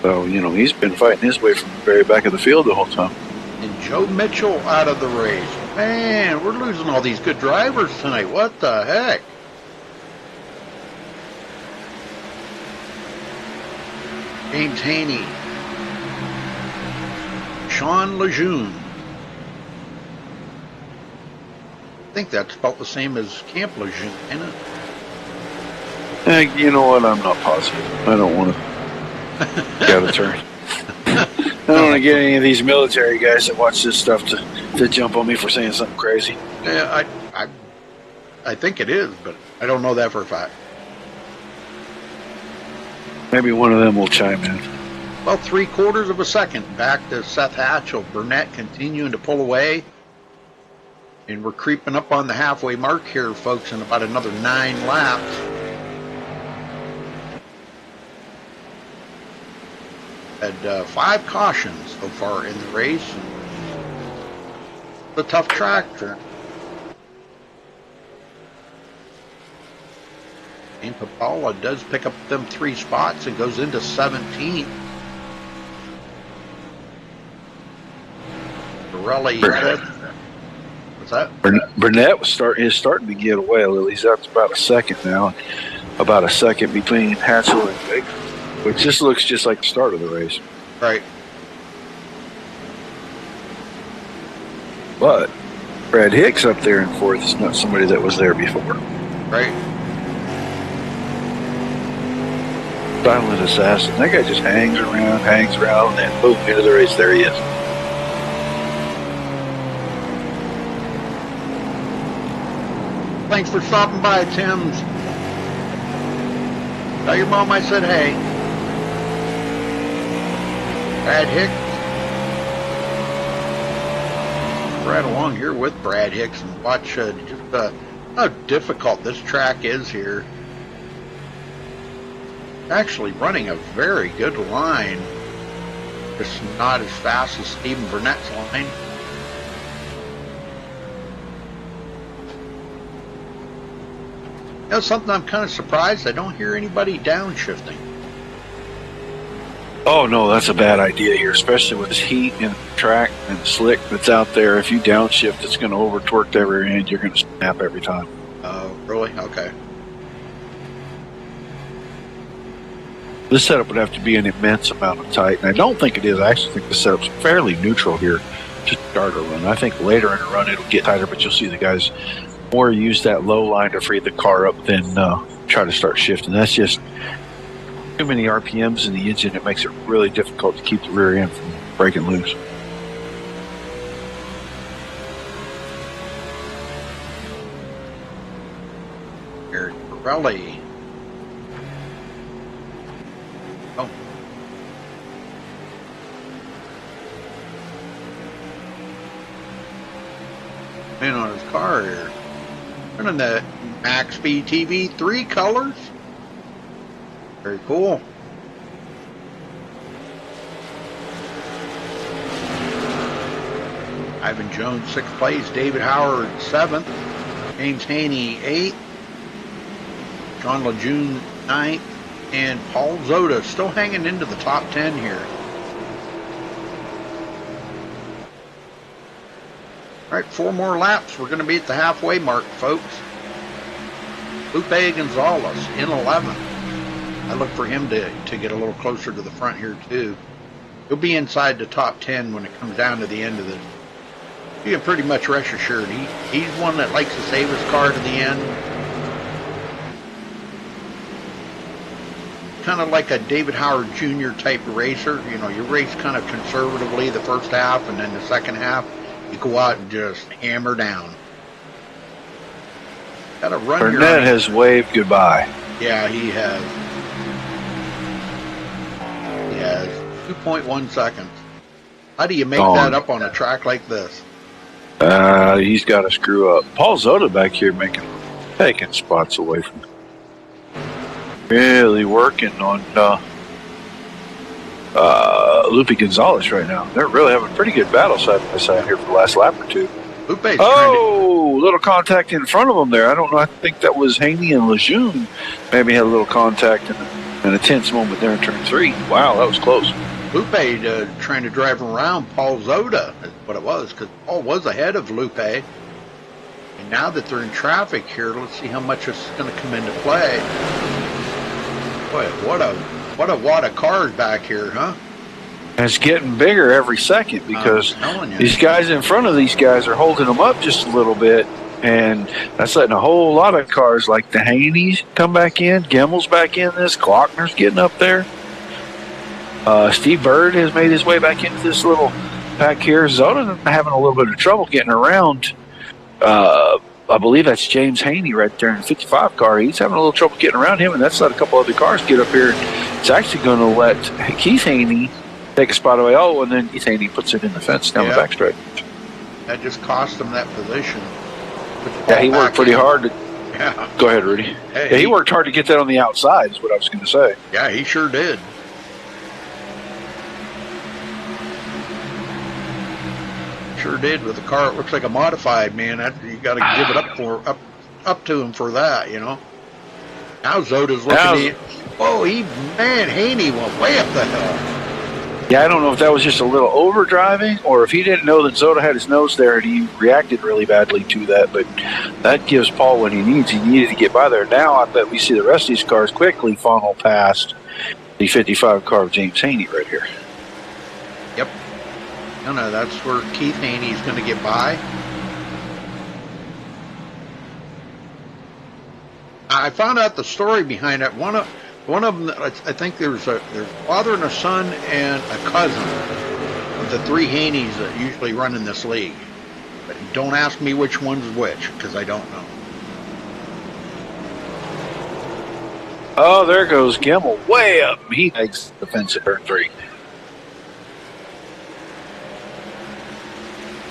So, you know, he's been fighting his way from the very back of the field the whole time. And Joe Mitchell out of the race. Man, we're losing all these good drivers tonight. What the heck? James Haney. Sean Lejeune. I think that's about the same as Camp Lejeune, isn't it? You know what? I'm not positive. I don't want to get a turn. I don't want to get any of these military guys that watch this stuff to jump on me for saying something crazy. Yeah, I think it is, but I don't know that for a fact. Maybe one of them will chime in. Well, 3/4 of a second back to Seth Hatchell. Burnett continuing to pull away. And we're creeping up on the halfway mark here, folks, in about another 9 laps. Had 5 cautions so far in the race. It's a tough track. And Papala does pick up them 3 spots and goes into 17th. Borelli, what's that? Burnett is starting to get away a little. He's up to about a second now. About a second between Hatchell and Baker, which just looks just like the start of the race. Right. But Brad Hicks up there in 4th is not somebody that was there before. Right. Silent assassin. That guy just hangs around, and then boom, into the race. There he is. Thanks for stopping by, Tim's. Tell your mom I said hey. Brad Hicks. Right along here with Brad Hicks and watch just how difficult this track is here. Actually running a very good line. Just not as fast as Stephen Burnett's line. You know, something I'm kind of surprised, I don't hear anybody downshifting. Oh, no, that's a bad idea here, especially with this heat and the track and the slick that's out there. If you downshift, it's going to over-torque the rear end. You're going to snap every time. Oh, really? Okay. This setup would have to be an immense amount of tight, and I don't think it is. I actually think the setup's fairly neutral here to start a run. I think later in the run it'll get tighter, but you'll see the guys more use that low line to free the car up than try to start shifting. That's just too many RPMs in the engine. It makes it really difficult to keep the rear end from breaking loose. Eric Borelli. Oh. In on his car here. Running the MaxSpeedTV 3 colors. Very cool. Ivan Jones, 6th place. David Howard, 7th. James Haney, 8th. John Lejeune, 9th. And Paul Zoda still hanging into the top 10 here. All right, 4 more laps. We're going to be at the halfway mark, folks. Lupe Gonzalez in 11th. I look for him to get a little closer to the front here, too. He'll be inside the top 10 when it comes down to the end of this. You can pretty much rest assured. He's one that likes to save his car to the end. Kind of like a David Howard Jr. type racer. You know, you race kind of conservatively the first half, and then the second half, you go out and just hammer down. Got a run here. Burnett has waved goodbye. Yeah, he has. He has 2.1 seconds. How do you make that up on a track like this? He's got to screw up. Paul Zota back here taking spots away from him. Really working on Lupe Gonzalez right now. They're really having a pretty good battle side by side here for the last lap or two. Lupe's little contact in front of them there. I don't know. I think that was Haney and Lejeune. Maybe had a little contact in a tense moment there in turn 3. Wow, that was close. Lupe trying to drive around Paul Zota is what it was, because Paul was ahead of Lupe. And now that they're in traffic here, let's see how much it's going to come into play. Boy, what a wad of cars back here, huh? And it's getting bigger every second because these guys in front of these guys are holding them up just a little bit. And that's letting a whole lot of cars like the Haneys come back in. Gimmel's back in this. Glockner's getting up there. Steve Bird has made his way back into this little pack here. Zota having a little bit of trouble getting around. I believe that's James Haney right there in the 55 car. He's having a little trouble getting around him, and that's let a couple other cars get up here. It's actually going to let Keith Haney take a spot away. Oh, and then Keith Haney puts it in the fence down the backstretch. That just cost him that position. Yeah, he worked pretty hard. Yeah. Go ahead, Rudy. Hey, yeah, he worked hard to get that on the outside is what I was going to say. Yeah, he sure did. Sure did with the car. It looks like a modified, man. You got to give it up to him for that, you know. Now Zoda's looking at. Oh, Haney went way up the hill. Yeah, I don't know if that was just a little overdriving or if he didn't know that Zota had his nose there and he reacted really badly to that. But that gives Paul what he needs. He needed to get by there. Now I bet we see the rest of these cars quickly funnel past the 55 car of James Haney right here. Yep. No, that's where Keith Haney's going to get by. I found out the story behind it. One of them, I think there's a father and a son and a cousin of the 3 Haneys that usually run in this league. But don't ask me which one's which, because I don't know. Oh, there goes Gimmel way up. He makes the fence at turn 3.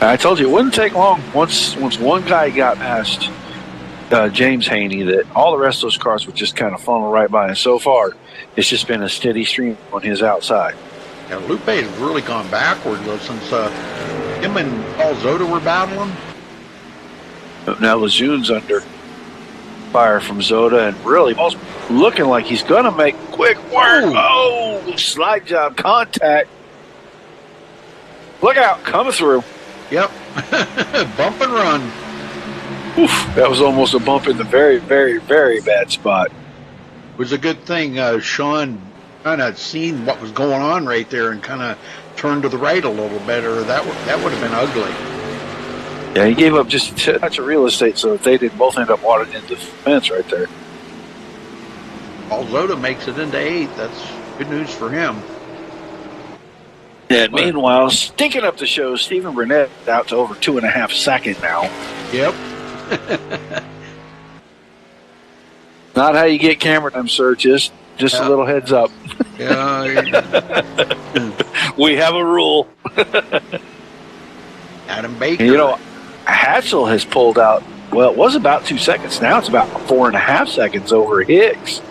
I told you it wouldn't take long. Once one guy got past James Haney, that all the rest of those cars would just kind of funnel right by. And so far, it's just been a steady stream on his outside. Yeah, Lupe has really gone backward though since him and Paul Zota were battling. Now Lejeune's under fire from Zota and really almost looking like he's going to make quick work. Oh, slide job contact. Look out, coming through. Yep. Bump and run. Oof, that was almost a bump in the very, very, very bad spot. It was a good thing Sean kind of seen what was going on right there and kind of turned to the right a little bit, or that would have been ugly. Yeah, he gave up just a touch of real estate so that they didn't both end up watered into the fence right there. Paul Zota makes it into 8th. That's good news for him. And meanwhile, stinking up the show, Stephen Burnett out to over 2.5 seconds now. Yep. Not how you get camera time, sir. Just a little heads up. Yeah. We have a rule. Adam Baker. And, you know, Hatchell has pulled out, well, it was about 2 seconds. Now it's about 4.5 seconds over Hicks.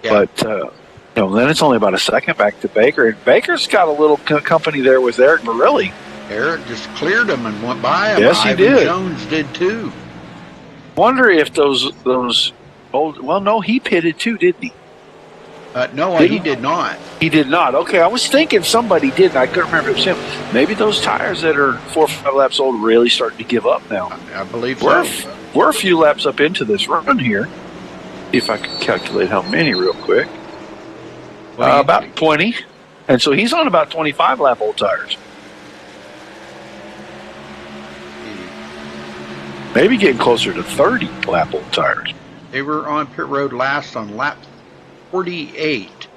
Yeah. But, then it's only about a second back to Baker. And Baker's got a little company there with Eric Morelli. Eric just cleared him and went by him. Yes, he Ivan did. Jones did too. Wonder if those old. Well, no, he pitted too, didn't he? No, he did not. He did not. Okay, I was thinking somebody did, and I couldn't remember if it was him. Maybe those tires that are 4 or 5 laps old really starting to give up now. I believe so. We're a few laps up into this run here. See if I can calculate how many real quick. About 20. And so he's on about 25 lap old tires. Maybe getting closer to 30 lap old tires. They were on pit road last on lap 48.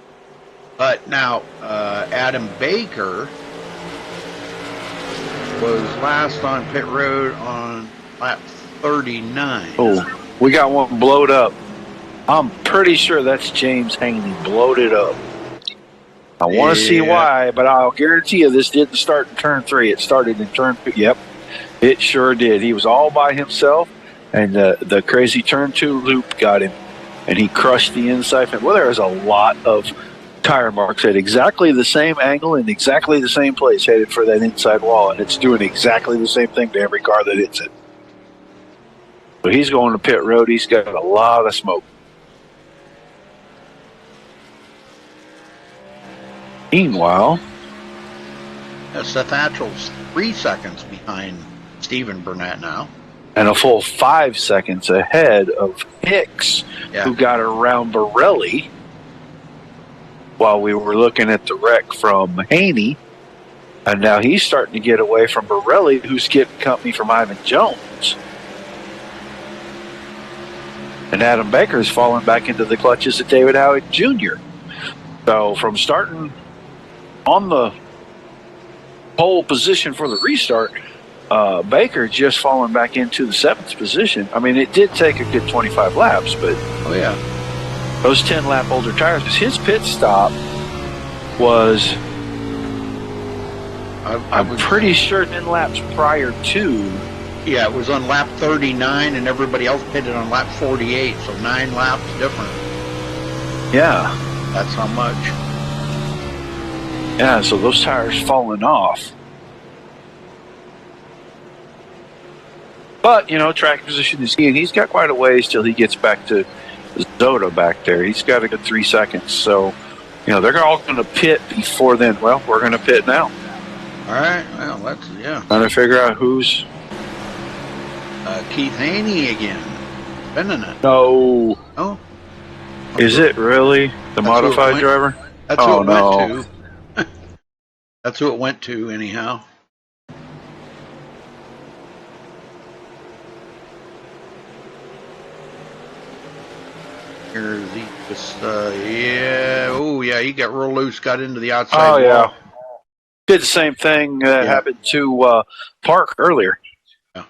But now, Adam Baker was last on pit road on lap 39. Oh, we got one blowed up. I'm pretty sure that's James Haney blowed it up. I want to see why, but I'll guarantee you this didn't start in turn 3. It started in turn 2. Yep, it sure did. He was all by himself, and the crazy turn 2 loop got him, and he crushed the inside fence. Well, there is a lot of tire marks at exactly the same angle in exactly the same place headed for that inside wall, and it's doing exactly the same thing to every car that hits it. So he's going to pit road. He's got a lot of smoke. Meanwhile, Seth Atchell's 3 seconds behind Stephen Burnett now. And a full 5 seconds ahead of Hicks, who got around Borelli while we were looking at the wreck from Haney. And now he's starting to get away from Borelli, who's getting company from Ivan Jones. And Adam Baker's fallen back into the clutches of David Howard Jr. So from starting on the pole position for the restart, Baker just fallen back into the 7th position. I mean, it did take a good 25 laps, but those 10 lap older tires, because his pit stop was, I'm pretty sure 10 laps prior to. Yeah, it was on lap 39, and everybody else pitted on lap 48, so 9 laps different. Yeah. That's how much. Yeah, so those tires falling off. But, you know, track position is key, and he's got quite a ways till he gets back to Zoda back there. He's got a good 3 seconds. So, you know, they're all going to pit before then. Well, we're going to pit now. All right. Well, that's, Trying to figure out who's... Keith Haney again. Spinning it. No. Oh. Is it really the modified driver? That's who it went to. That's who it went to, anyhow. Here's he just, he got real loose, got into the outside wall. Did the same thing happened to Park earlier. Yeah.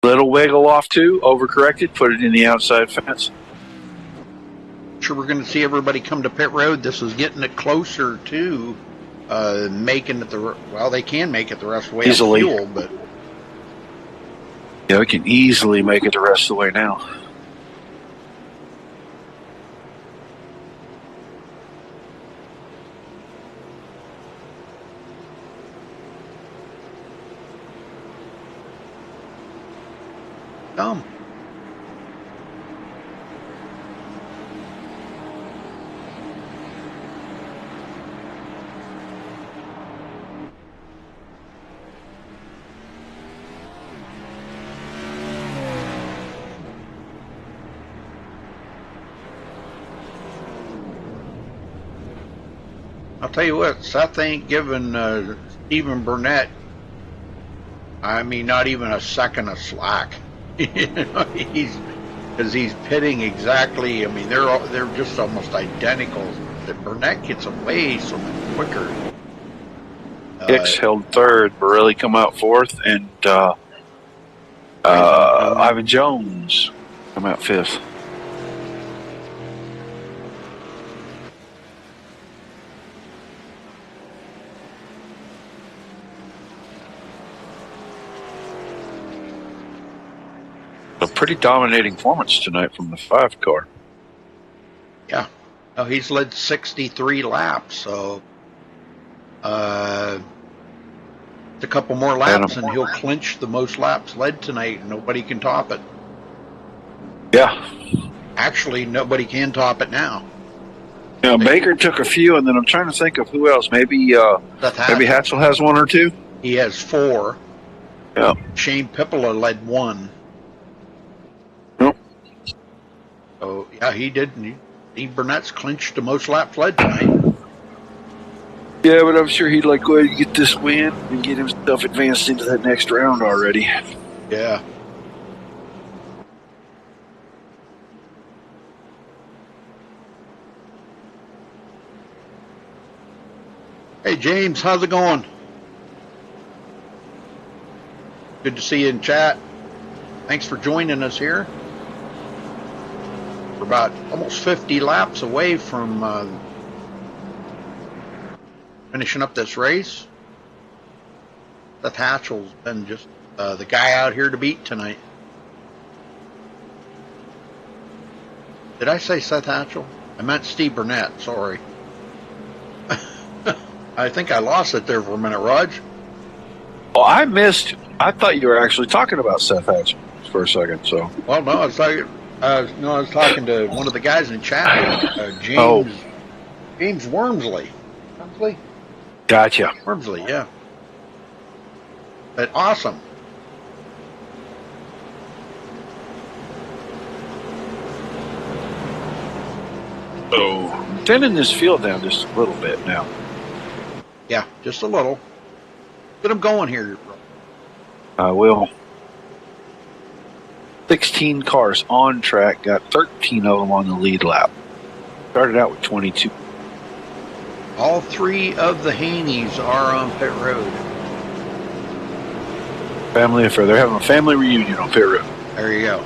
Little wiggle off too, overcorrected, put it in the outside fence. Sure, we're going to see everybody come to pit road. This is getting it closer to making it they can make it the rest of the way easily. Fuel, but yeah, we can easily make it the rest of the way now. I'll tell you what, Seth ain't giving Stephen Burnett, I mean, not even a second of slack. Because he's pitting exactly. I mean, they're just almost identical. That Burnett gets away so much quicker. Hicks held 3rd, Borelli come out 4th, and Ivan Jones come out 5th. A pretty dominating performance tonight from the 5 car. Yeah. Oh, he's led 63 laps, so a couple more laps and he'll clinch the most laps led tonight. Nobody can top it. Yeah. Actually, nobody can top it now. You know, Baker took a few, and then I'm trying to think of who else. Maybe Hatchell has one or two. He has 4. Yeah. Shane Pippola led 1. Yep. So yeah, he did. Steve Burnett's clinched the most laps led tonight. Yeah, but I'm sure he'd like go ahead and get this win and get himself advanced into that next round already. Yeah. Hey James, how's it going? Good to see you in chat. Thanks for joining us here. We're about almost 50 laps away from finishing up this race. Seth Hatchell's been just the guy out here to beat tonight. Did I say Seth Hatchell? I meant Steve Burnett, sorry. I think I lost it there for a minute, Raj. Well, I thought you were actually talking about Seth Hatchell for a second. So. Well, no, I was talking to one of the guys in chat, James Wormsley. Gotcha. Wormsley, yeah. But awesome. So, thinning this field down just a little bit now. Yeah, just a little. Get them going here. I will. 16 cars on track, got 13 of them on the lead lap. Started out with 22. All 3 of the Haneys are on pit road. Family affair. They're having a family reunion on pit road. There you go.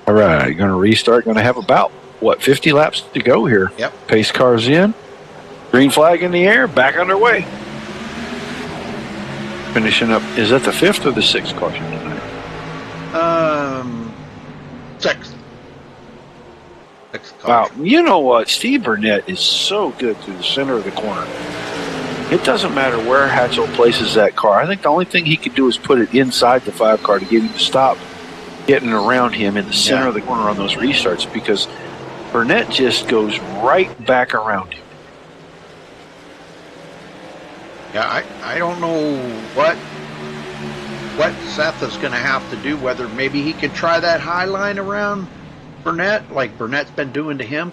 All right, going to restart. Going to have about, 50 laps to go here. Yep. Pace cars in. Green flag in the air. Back underway. Finishing up. Is that the 5th or the 6th caution tonight? 6th. Wow. You know what? Steve Burnett is so good through the center of the corner. It doesn't matter where Hatchell places that car. I think the only thing he could do is put it inside the 5 car to get him to stop getting around him in the center of the corner on those restarts, because Burnett just goes right back around him. Yeah, I don't know what Seth is going to have to do, whether maybe he can try that high line around Burnett, like Burnett's been doing to him,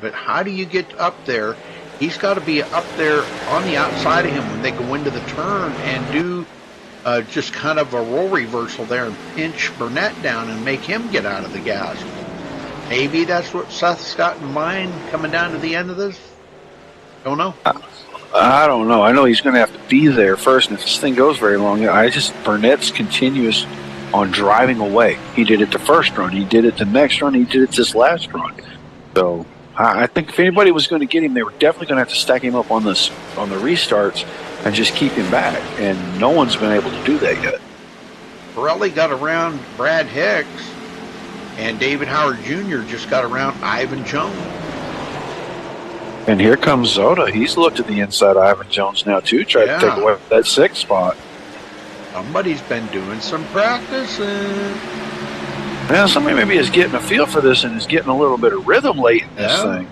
but how do you get up there? He's got to be up there on the outside of him when they go into the turn and do just kind of a role reversal there and pinch Burnett down and make him get out of the gas. Maybe that's what Seth's got in mind coming down to the end of this. Don't know. I don't know. I know he's going to have to be there first, and if this thing goes very long, Burnett's continuous on driving away. He did it the first run. He did it the next run. He did it this last run. So I think if anybody was going to get him, they were definitely going to have to stack him up on the restarts and just keep him back. And no one's been able to do that yet. Pirelli got around Brad Hicks, and David Howard Jr. just got around Ivan Jones. And here comes Zota. He's looked at the inside of Ivan Jones now, too, trying to take away that 6th spot. Somebody's been doing some practicing. Yeah, somebody maybe is getting a feel for this and is getting a little bit of rhythm late in this thing.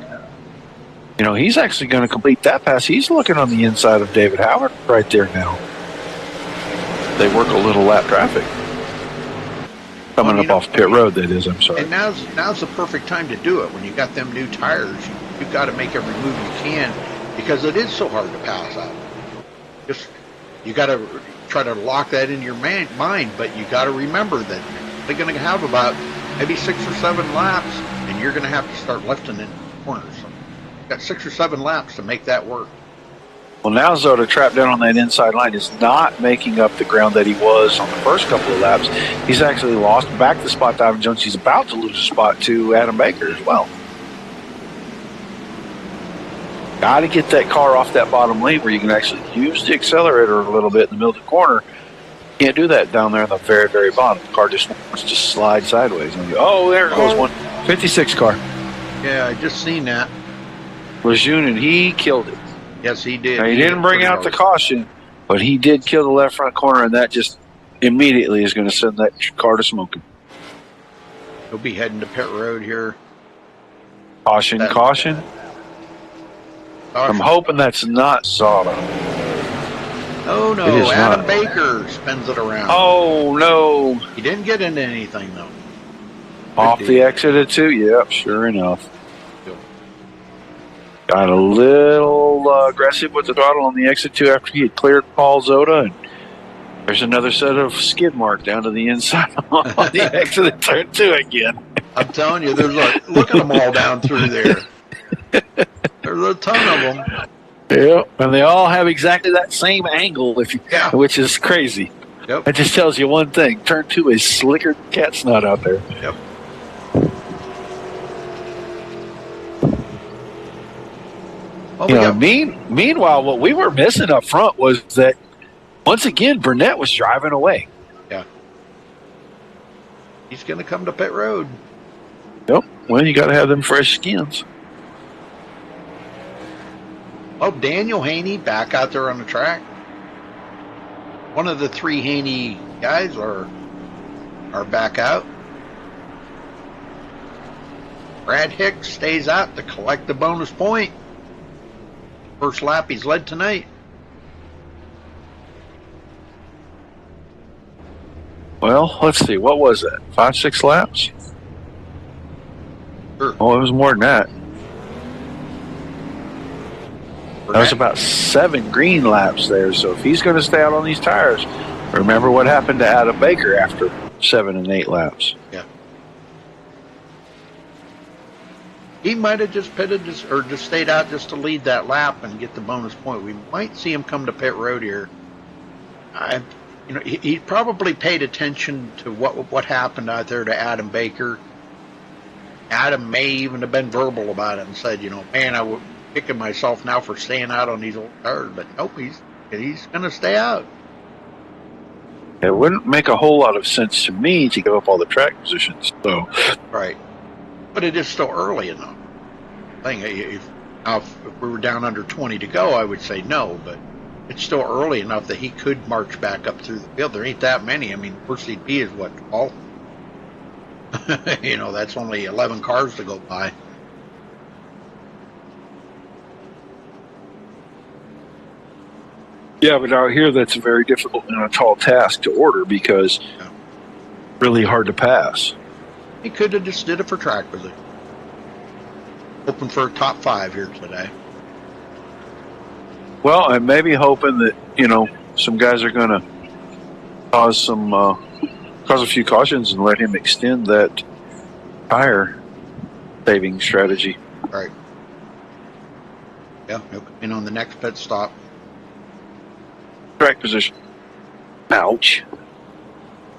You know, he's actually going to complete that pass. He's looking on the inside of David Howard right there now. They work a little lap traffic. Coming up off pit road, that is, I'm sorry. And now's the perfect time to do it. When you got them new tires, you've got to make every move you can, because it is so hard to pass out. You got to try to lock that in your mind, but you got to remember that they're going to have about maybe 6 or 7 laps, and you're going to have to start lifting in corners. So you've got 6 or 7 laps to make that work. Well, now Zota, trapped down on that inside line, is not making up the ground that he was on the first couple of laps. He's actually lost back the spot to Ivan Jones. He's about to lose a spot to Adam Baker as well. Got to get that car off that bottom lane where you can actually use the accelerator a little bit in the middle of the corner. Can't do that down there in the very, very bottom. The car just wants to slide sideways. Oh, there goes one. 56 car. Yeah, I just seen that. Lejeune, and he killed it. Yes, he did. Now, he didn't bring out the caution, but he did kill the left front corner, and that just immediately is going to send that car to smoking. He'll be heading to pit road here. Caution, That- caution. I'm hoping that's not Sauter. Oh It no, is Adam not. Baker spins it around. Oh, no. He didn't get into anything though. Off Good the deal. exit at 2? Yep, sure enough. Good. Got a little aggressive with the throttle on the exit 2 after he had cleared Paul Zoda. And there's another set of skid mark down to the inside on the exit of turn 2 again. I'm telling you, there's look at them all down through there. There's a ton of them. Yeah, and they all have exactly that same angle, Yeah. which is crazy. Yep. That just tells you one thing: turn 2 is slicker than cat snot out there. Yep. Well, we got Meanwhile, what we were missing up front was that once again Burnett was driving away. He's going to come to pit road. Yep. Well, you got to have them fresh skins. Oh, Daniel Haney back out there on the track. One of the 3 Haney guys are back out. Brad Hicks stays out to collect the bonus point. First lap he's led tonight. Well, let's see. What was that? 5-6 laps? Sure. Oh, it was more than that. That was about 7 green laps there. So if he's going to stay out on these tires, remember what happened to Adam Baker after 7 and 8 laps. Yeah. He might have just pitted or just stayed out just to lead that lap and get the bonus point. We might see him come to pit road here. He probably paid attention to what happened out there to Adam Baker. Adam may even have been verbal about it and said, man, I would kicking myself now for staying out on these old tires, but nope, he's going to stay out. It wouldn't make a whole lot of sense to me to give up all the track positions. So, Right. But it is still early enough. If we were down under 20 to go, I would say no, but it's still early enough that he could march back up through the field. There ain't that many. I mean, worst he'd be is what, 12? That's only 11 cars to go by. yeah, but out here that's a very difficult and a tall task to order because really hard to pass. He could have just did it for track position. Hoping for a top 5 here today. Well, I'm maybe hoping that, some guys are going to cause a few cautions and let him extend that tire saving strategy. Right. Yeah, he'll come in on the next pit stop. Track position. Ouch.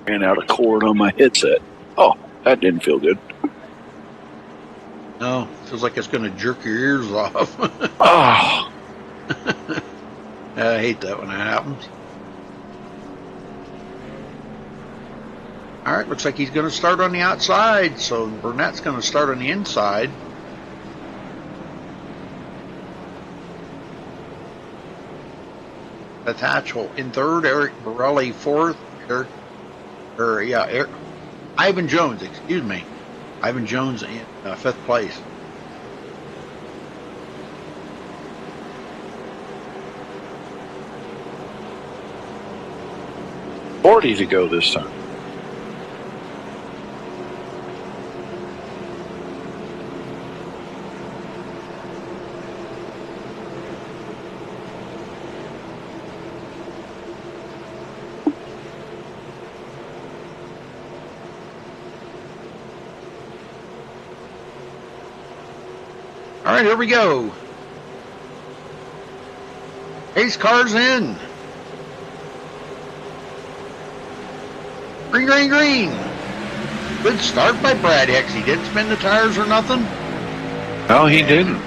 Ran out of cord on my headset. Oh, that didn't feel good. No, feels like it's going to jerk your ears off. Oh. I hate that when that happens. All right, looks like he's going to start on the outside, so Burnett's going to start on the inside. That's Hatchell in third, Eric Borelli fourth, Ivan Jones, excuse me. Ivan Jones in fifth place. $40 to go this time. All right, here we go. Pace car's in. Green, green, green. Good start by Brad Hicks. He didn't spin the tires or nothing. No, he didn't.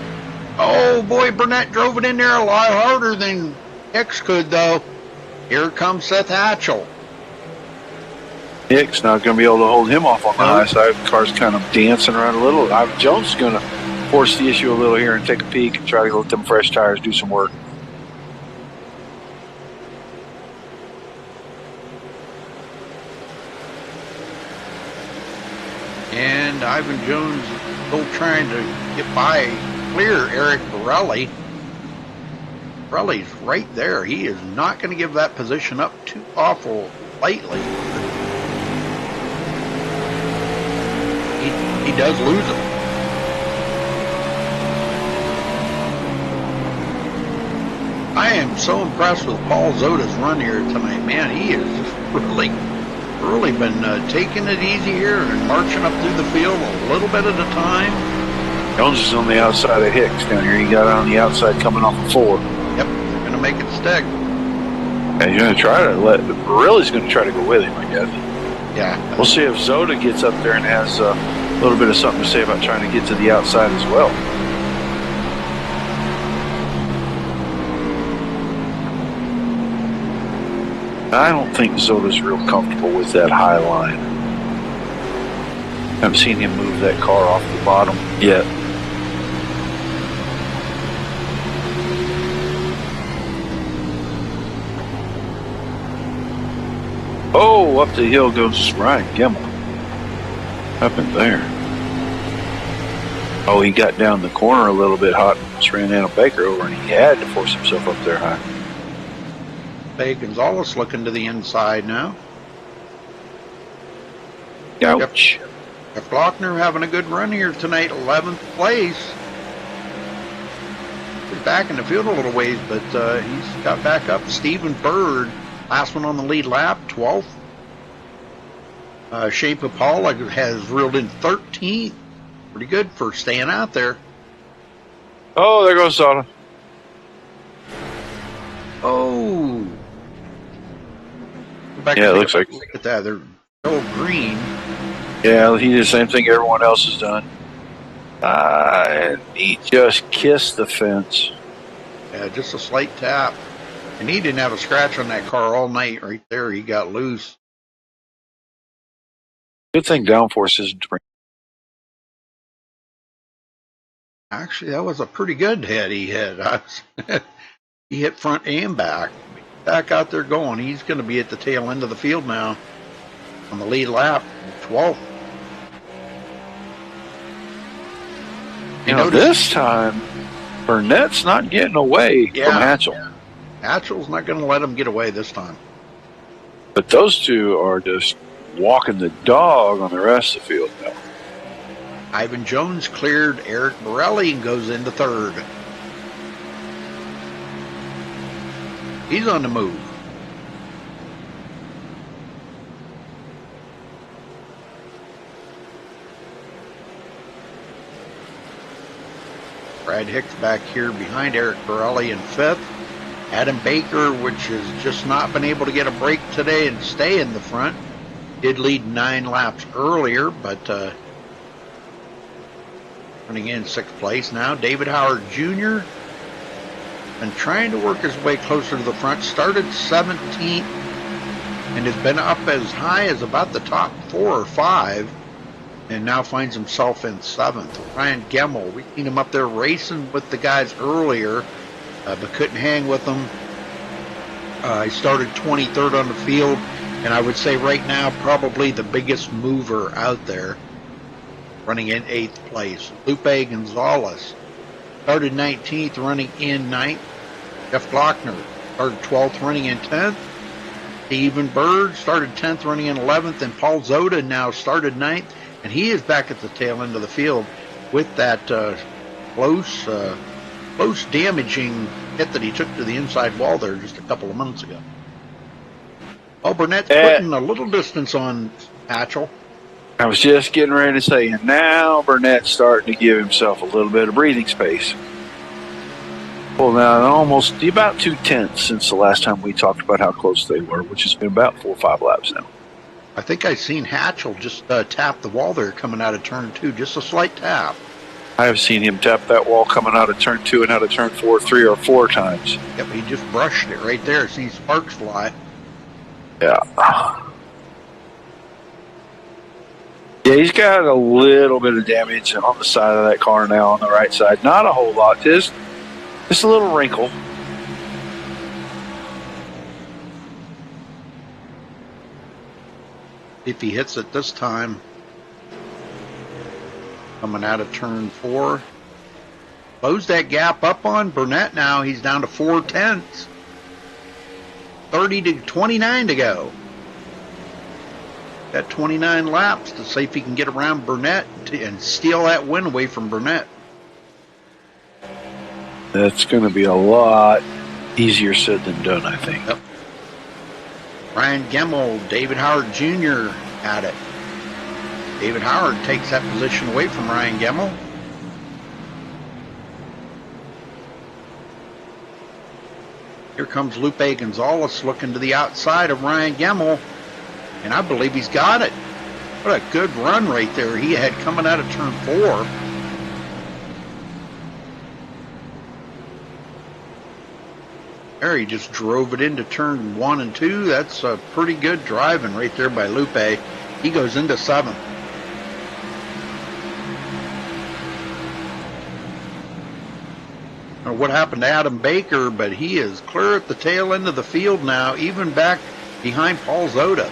Oh, boy, Burnett drove it in there a lot harder than Hicks could, though. Here comes Seth Hatchell. Hicks not going to be able to hold him off on the high side. The car's kind of dancing around a little. Ivan Jones is going to force the issue a little here and take a peek and try to let them fresh tires do some work. And Ivan Jones still trying to get by, clear Eric Borelli. Borelli's right there. He is not going to give that position up too awful lightly. He does lose it. I am so impressed with Paul Zoda's run here tonight, man. He has just really been taking it easy here and marching up through the field a little bit at a time. Jones is on the outside of Hicks down here. He got on the outside coming off of 4. Yep, they're going to make it stick. And he's going to try to Borelli's going to try to go with him, I guess. Yeah. We'll see if Zoda gets up there and has a little bit of something to say about trying to get to the outside as well. I don't think Zoda's real comfortable with that high line. I haven't seen him move that car off the bottom yet. Oh, up the hill goes Ryan Gemmel. Up in there. Oh, he got down the corner a little bit hot and just ran Anna Baker over, and he had to force himself up there high. Gonzalez looking to the inside now. Ouch. Jeff Glockner having a good run here tonight, 11th place. He's back in the field a little ways, but he's got back up. Stephen Bird, last one on the lead lap, 12th. Shane Papala has reeled in 13th. Pretty good for staying out there. Oh, there goes Zoda. Oh. Yeah, it looks like. Look at that. They're so green. Yeah, he did the same thing everyone else has done. And he just kissed the fence. Yeah, just a slight tap. And he didn't have a scratch on that car all night right there. He got loose. Good thing downforce isn't. Actually, that was a pretty good hit he hit. He hit front and back. Back out there going. He's going to be at the tail end of the field now on the lead lap, 12th. You know, this time, Burnett's not getting away from Hatchell. Hatchell's not going to let him get away this time. But those two are just walking the dog on the rest of the field now. Ivan Jones cleared Eric Borelli and goes into third. He's on the move. Brad Hicks back here behind Eric Borelli in 5th. Adam Baker, which has just not been able to get a break today and stay in the front, did lead 9 laps earlier, but running in 6th place now. David Howard Jr. been trying to work his way closer to the front. Started 17th and has been up as high as about the top 4 or 5, and now finds himself in 7th. Ryan Gemmel, we've seen him up there racing with the guys earlier, but couldn't hang with them. He started 23rd on the field, and I would say right now probably the biggest mover out there, running in 8th place. Lupe Gonzalez started 19th, running in 9th. Jeff Glockner started 12th, running in 10th. Stephen Bird started 10th, running in 11th. And Paul Zoda now started 9th. And he is back at the tail end of the field with that close damaging hit that he took to the inside wall there just a couple of months ago. Oh, Burnett's putting a little distance on Hatchell. I was just getting ready to say, and now Burnett's starting to give himself a little bit of breathing space. Well, now almost about 2/10 since the last time we talked about how close they were, which has been about 4 or 5 laps now. I think I've seen Hatchell just tap the wall there coming out of turn 2, just a slight tap. I have seen him tap that wall coming out of turn 2 and out of turn 4 3 or 4 times. Yep, he just brushed it right there. See sparks fly. Yeah. Yeah, he's got a little bit of damage on the side of that car now on the right side. Not a whole lot, just a little wrinkle. If he hits it this time. coming out of turn 4. Closed that gap up on Burnett now. He's down to 4/10. 30 to 29 to go. Got 29 laps to see if he can get around Burnett and steal that win away from Burnett. That's going to be a lot easier said than done, I think. Yep. Ryan Gemmel, David Howard Jr. at it. David Howard takes that position away from Ryan Gemmel. Here comes Lupe Gonzalez looking to the outside of Ryan Gemmel, and I believe he's got it. What a good run right there he had coming out of turn 4. There, he just drove it into turn 1 and 2. That's a pretty good driving right there by Lupe. He goes into 7th. Or what happened to Adam Baker, but he is clear at the tail end of the field now, even back behind Paul Zoda.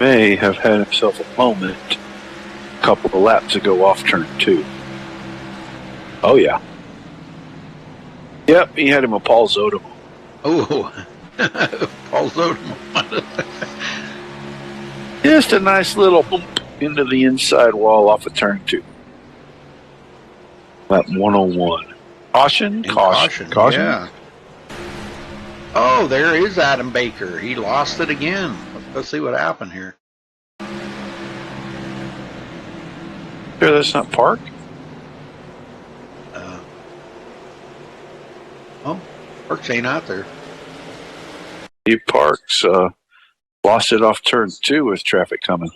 May have had himself a moment a couple of laps ago off turn 2. Oh, yeah. Yep, he had him a Paul Zoda. Oh, Paul Zoda. Just a nice little bump into the inside wall off of turn 2. Lap 101. Caution. Yeah. Oh, there is Adam Baker. He lost it again. Let's see what happened here. Sure, that's not Park? Oh, Parks ain't out there. Steve Parks lost it off turn 2 with traffic coming.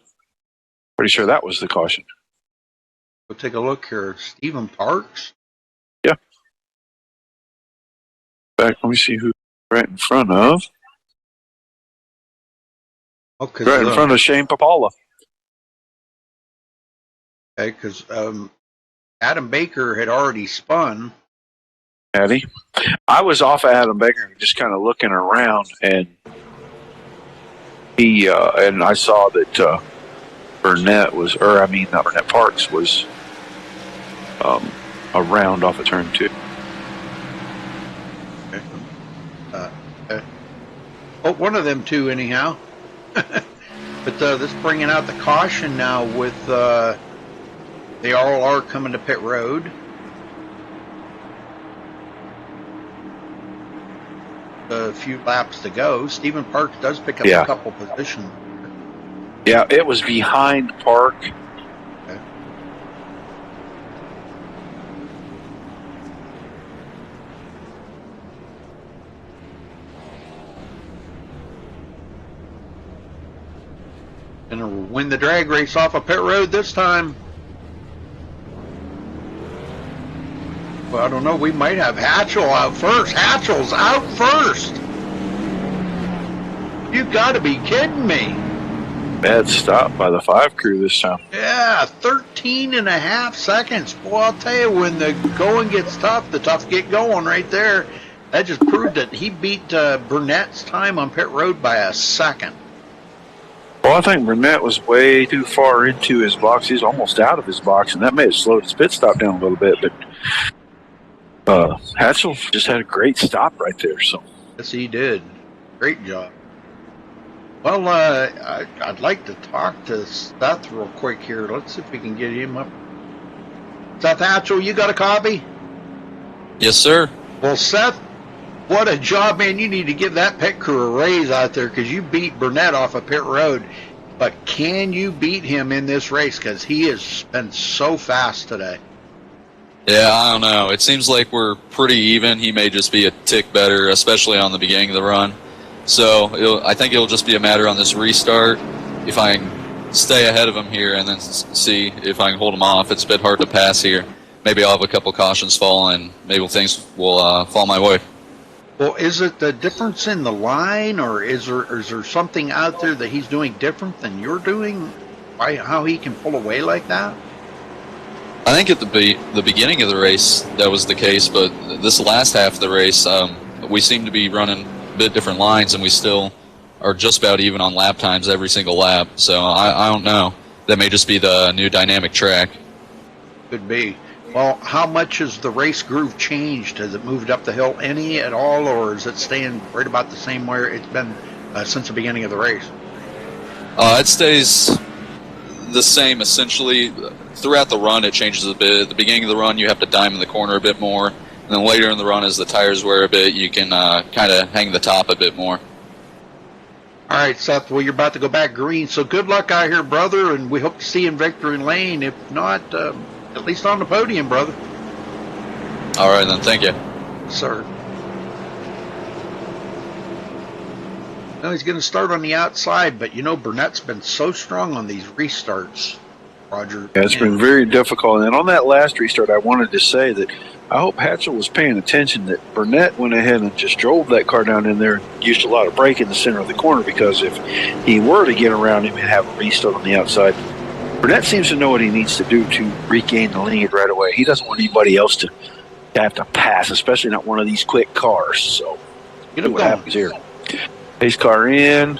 Pretty sure that was the caution. We'll take a look here. Stephen Parks? Yeah. Back, let me see who's right in front of. Oh, Right in front of Shane Papala. Okay, because Adam Baker had already spun. Had he? I was off of Adam Baker, just kind of looking around, and and I saw that Burnett was, or I mean, not Burnett, Parks was around off of turn 2. Oh, one of them two, anyhow. But this bringing out the caution now with they all are coming to pit road. A few laps to go. Stephen Parks does pick up a couple positions. Yeah, it was behind Park. Okay. Gonna win the drag race off of pit road this time. Well, I don't know. We might have Hatchell out first. Hatchell's out first. You got to be kidding me. Bad stop by the 5 crew this time. Yeah, 13.5 seconds. Boy, I'll tell you, when the going gets tough, the tough get going right there. That just proved that he beat Burnett's time on pit road by a second. Well, I think Burnett was way too far into his box. He's almost out of his box, and that may have slowed his pit stop down a little bit, but Hatchell just had a great stop right there. So yes, he did. Great job. Well, I'd like to talk to Seth real quick here. Let's see if we can get him up. Seth Hatchell, you got a copy? Yes, sir. Well, Seth, what a job, man. You need to give that pit crew a raise out there because you beat Burnett off of pit road. But can you beat him in this race? Because he has been so fast today. Yeah, I don't know. It seems like we're pretty even. He may just be a tick better, especially on the beginning of the run. So I think it'll just be a matter on this restart. If I can stay ahead of him here and then see if I can hold him off. It's a bit hard to pass here. Maybe I'll have a couple cautions fall, and maybe things will fall my way. Well, is it the difference in the line, or is there something out there that he's doing different than you're doing? Why, how he can pull away like that? I think at the beginning of the race that was the case, but this last half of the race, we seem to be running a bit different lines, and we still are just about even on lap times every single lap. So I don't know. That may just be the new dynamic track. Could be. Well, how much has the race groove changed? Has it moved up the hill any at all, or is it staying right about the same where it's been since the beginning of the race? It stays the same essentially. Throughout the run, it changes a bit. At the beginning of the run, you have to diamond the corner a bit more. And then later in the run, as the tires wear a bit, you can kind of hang the top a bit more. All right, Seth, well, you're about to go back green, so good luck out here, brother, and we hope to see you in victory lane. If not, at least on the podium, brother. All right, then. Thank you. Sir. Now he's going to start on the outside, but, Burnett's been so strong on these restarts, Roger. Yeah, it's been very difficult. And on that last restart, I wanted to say that I hope Hatchell was paying attention that Burnett went ahead and just drove that car down in there and used a lot of brake in the center of the corner, because if he were to get around him and have a restart on the outside, Burnett seems to know what he needs to do to regain the lead right away. He doesn't want anybody else to have to pass, especially not one of these quick cars. So Get him what going. happens here. Pace car in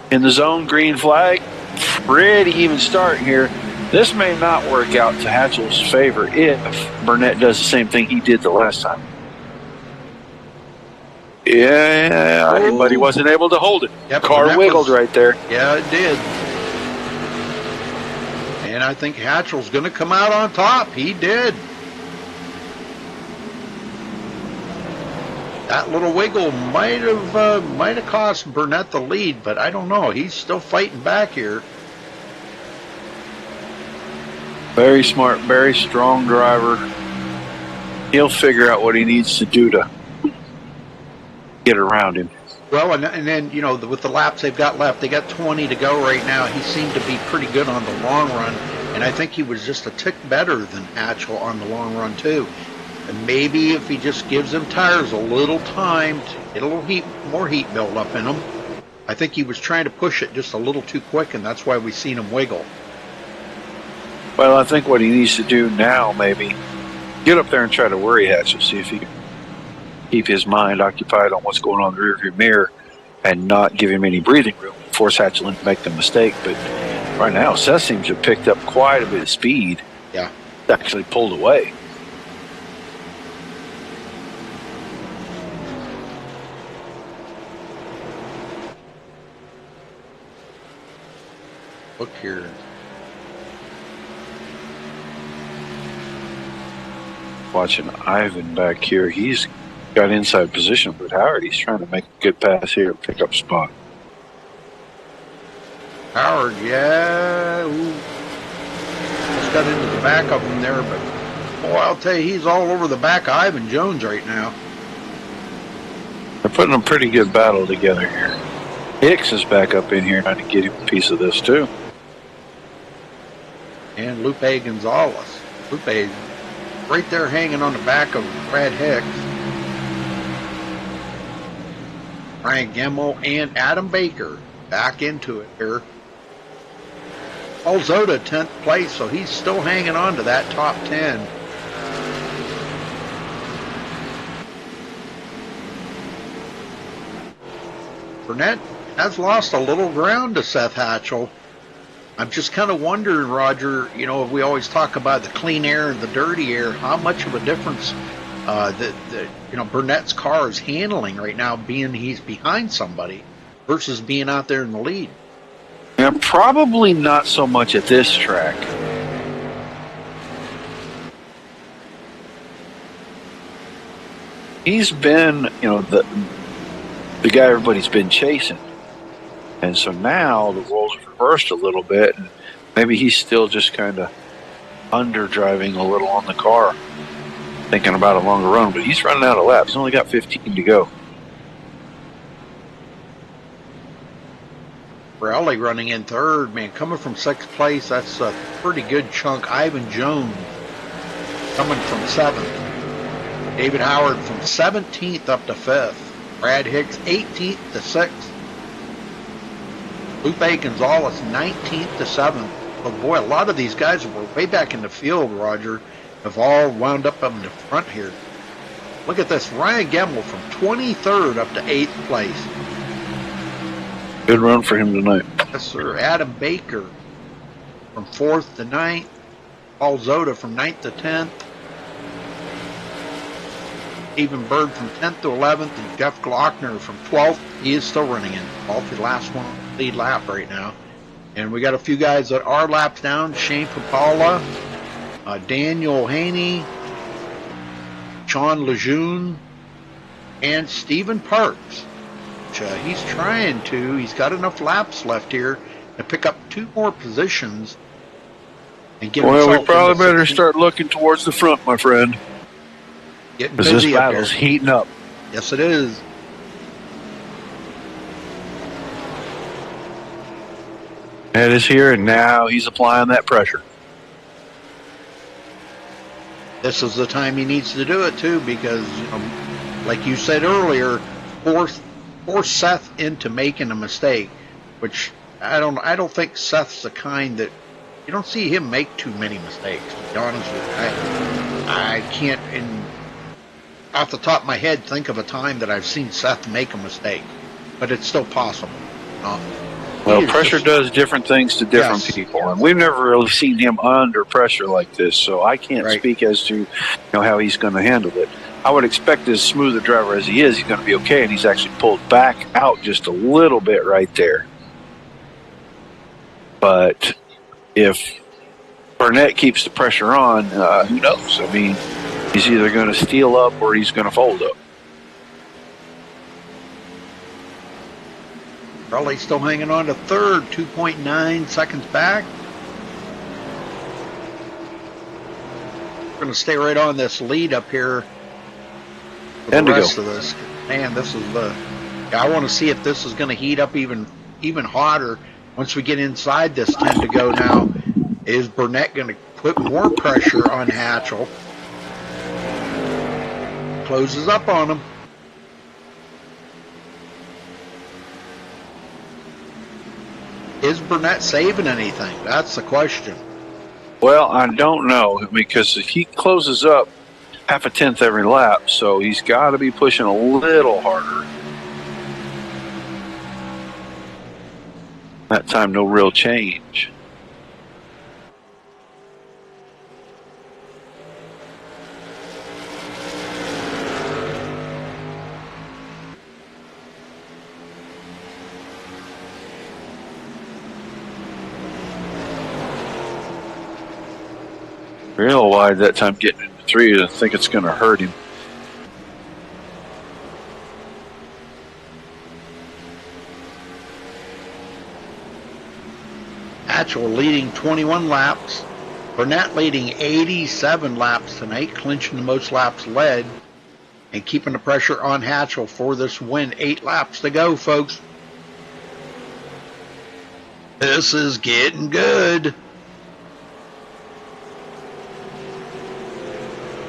the zone, green flag. Pretty even start here. This may not work out to Hatchell's favor if Burnett does the same thing he did the last time. Yeah, but he wasn't able to hold it. Yep, Car Burnett wiggled was- right there. Yeah, it did. And I think Hatchell's going to come out on top. He did. That little wiggle might have cost Burnett the lead, but I don't know. He's still fighting back here. Very smart, very strong driver. He'll figure out what he needs to do to get around him. Well, and then, with the laps they've got left, they got 20 to go right now. He seemed to be pretty good on the long run, and I think he was just a tick better than Hatchell on the long run, too. And maybe if he just gives them tires a little time to get a little more heat built up in them, I think he was trying to push it just a little too quick, and that's why we've seen him wiggle. Well, I think what he needs to do now, maybe, get up there and try to worry Hatchell, see if he can keep his mind occupied on what's going on in the rearview mirror and not give him any breathing room, force Hatchell to make the mistake. But right now, Seth seems to have picked up quite a bit of speed. Yeah. Actually pulled away. Look here. Watching Ivan back here, he's got inside position, but Howard, he's trying to make a good pass here and pick up spot. Howard, yeah. Ooh. Just got into the back of him there, but boy, I'll tell you, he's all over the back of Ivan Jones right now. They're putting a pretty good battle together here. Hicks is back up in here trying to get him a piece of this too. And Lupe Gonzalez. Lupe right there hanging on the back of Brad Hicks. Brian Gemmel and Adam Baker back into it here. Paul Zota 10th place, so he's still hanging on to that top 10. Burnett has lost a little ground to Seth Hatchell. I'm just kind of wondering, Roger, we always talk about the clean air and the dirty air, how much of a difference Burnett's car is handling right now, being he's behind somebody versus being out there in the lead. Yeah, probably not so much at this track. He's been, the guy everybody's been chasing. And so now the roles have reversed a little bit, and maybe he's still just kind of underdriving a little on the car, thinking about a longer run, but he's running out of laps. He's only got 15 to go. Borelli running in third, man, coming from 6th place, that's a pretty good chunk. Ivan Jones coming from 7th. David Howard from 17th up to 5th. Brad Hicks 18th to 6th. Lupe Gonzalez 19th to 7th. Oh boy, a lot of these guys who were way back in the field, Roger, have all wound up in the front here. Look at this, Ryan Gemmel from 23rd up to 8th place. Good run for him tonight. Yes, sir. Adam Baker from 4th to 9th. Paul Zoda from 9th to 10th. Stephen Bird from 10th to 11th. And Jeff Glockner from 12th. He is still running in 12th, the last one on the lead lap right now. And we got a few guys that are laps down. Shane Papala, Daniel Haney, Sean Lejeune, and Stephen Parks. Which, he's trying to. He's got enough laps left here to pick up 2 more positions. And get Well, we himself probably into better 16. start looking towards the front, my friend. Getting Because this busy up battle's here. heating up. Yes, it is. Ed is here, and now he's applying that pressure. This is the time he needs to do it too, because like you said earlier, force Seth into making a mistake, which I don't think Seth's the kind that you don't see him make too many mistakes. To be honest with you, I can't, off the top of my head, think of a time that I've seen Seth make a mistake, but it's still possible. Well, pressure does different things to different people, and we've never really seen him under pressure like this, so I can't speak as to how he's going to handle it. I would expect as smooth a driver as he is, he's going to be okay, and he's actually pulled back out just a little bit right there. But if Burnett keeps the pressure on, who knows? I mean, he's either going to steal up or he's going to fold up. Raleigh still hanging on to 3rd, 2.9 seconds back. We're going to stay right on this lead up here for the rest of this. Man, this is I want to see if this is going to heat up even hotter once we get inside this 10 to go now. Is Burnett going to put more pressure on Hatchell? Closes up on him. Is Burnett saving anything? That's the question. Well, I don't know, because he closes up half a tenth every lap, so he's got to be pushing a little harder. That time, no real change. Real wide that time, getting into 3. I think it's going to hurt him. Hatchell leading 21 laps. Burnett leading 87 laps tonight, clinching the most laps led and keeping the pressure on Hatchell for this win. 8 laps to go, folks. This is getting good.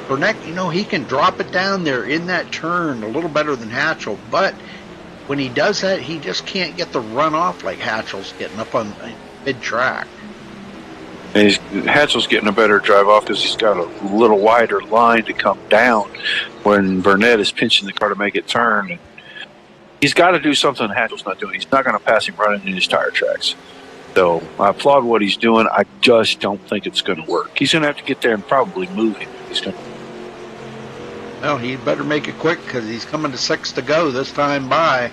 Burnett, he can drop it down there in that turn a little better than Hatchell, but when he does that, he just can't get the run off like Hatchell's getting up on mid-track. And Hatchell's getting a better drive off because he's got a little wider line to come down when Burnett is pinching the car to make it turn. And he's got to do something Hatchell's not doing. He's not going to pass him running in his tire tracks. So I applaud what he's doing. I just don't think it's going to work. He's going to have to get there and probably move him. He's going to. Well, he better make it quick because he's coming to 6 to go this time by.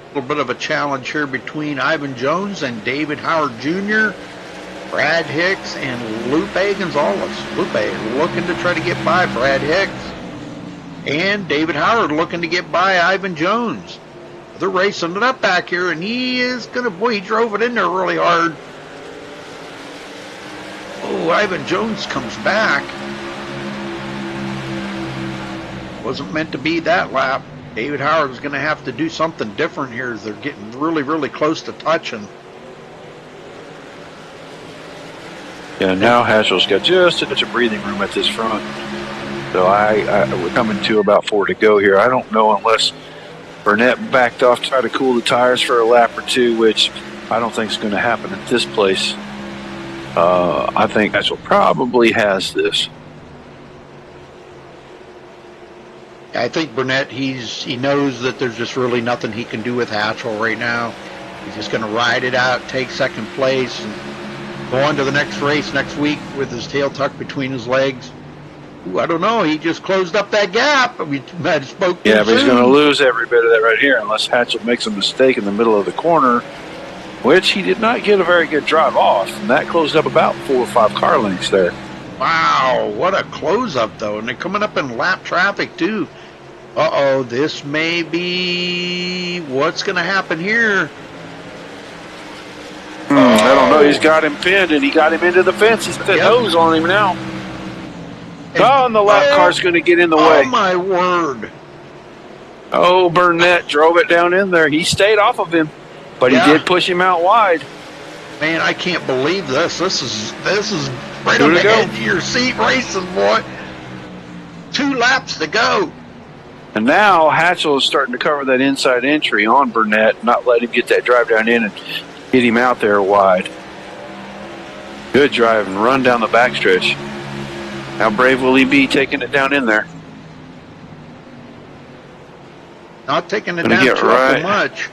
A little bit of a challenge here between Ivan Jones and David Howard Jr., Brad Hicks, and Lupe Gonzalez. Lupe looking to try to get by Brad Hicks. And David Howard looking to get by Ivan Jones. They're racing it up back here, and he is going to, boy, he drove it in there really hard. Oh, Ivan Jones comes back. Wasn't meant to be that lap. David Howard is going to have to do something different here as they're getting really, really close to touching. Yeah, now Hatchell's got just such a breathing room at this front. So we're coming to about 4 to go here. I don't know unless Burnett backed off to try to cool the tires for a lap or two, which I don't think is going to happen at this place. I think Hatchell probably has this. I think Burnett, he knows that there's just really nothing he can do with Hatchell right now. He's just going to ride it out, take second place, and go on to the next race next week with his tail tucked between his legs. Ooh, I don't know. He just closed up that gap. We had spoke. Yeah, but he's going to lose every bit of that right here unless Hatchell makes a mistake in the middle of the corner, which he did not get a very good drive off, and that closed up about 4 or 5 car lengths there. Wow, what a close-up, though. And they're coming up in lap traffic, too. Uh-oh, this may be what's going to happen here. I don't know. He's got him pinned, and he got him into the fence. He's got the nose on him now. And the lap car's going to get in the way. Oh, my word. Oh, Burnett drove it down in there. He stayed off of him, but he did push him out wide. Man, I can't believe this. This is right on the edge of your seat racing, boy. 2 laps to go. And now Hatchell is starting to cover that inside entry on Burnett, not let him get that drive down in and get him out there wide. Good drive and run down the backstretch. How brave will he be taking it down in there? Not taking it down too much.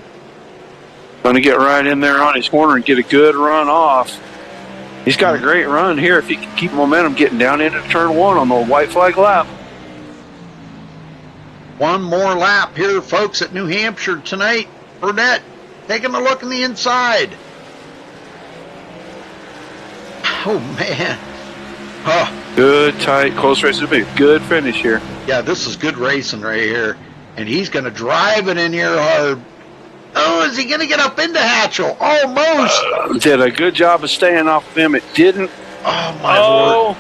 Going to get right in there on his corner and get a good run off. He's got a great run here if he can keep momentum getting down into turn 1 on the white flag lap. One more lap here, folks, at New Hampshire tonight. Burnett taking a look in the inside. Oh, man. Oh. Good, tight, close race. It'll be a good finish here. Yeah, this is good racing right here. And he's going to drive it in here hard. Oh, is he going to get up into Hatchell? Almost. Did a good job of staying off of him. It didn't. Oh, my Lord.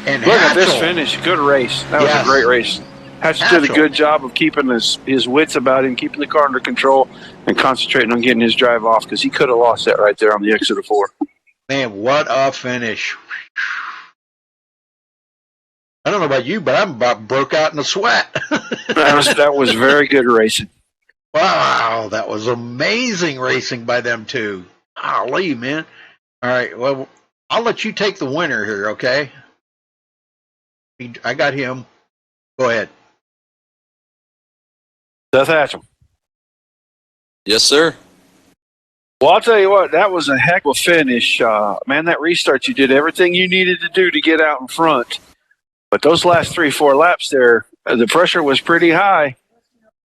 And look Hatchell, at this finish. Good race. That was a great race. Hatchell did a good job of keeping his wits about him, keeping the car under control, and concentrating on getting his drive off because he could have lost that right there on the exit of 4. Man, what a finish. I don't know about you, but I'm about broke out in a sweat. that was very good racing. Wow, that was amazing racing by them two. Golly, man. All right, well, I'll let you take the winner here, okay? I got him. Go ahead. Seth Hatchell. Yes, sir. Well, I'll tell you what, that was a heck of a finish. Man, that restart, you did everything you needed to do to get out in front. But those last 3-4 laps there, the pressure was pretty high.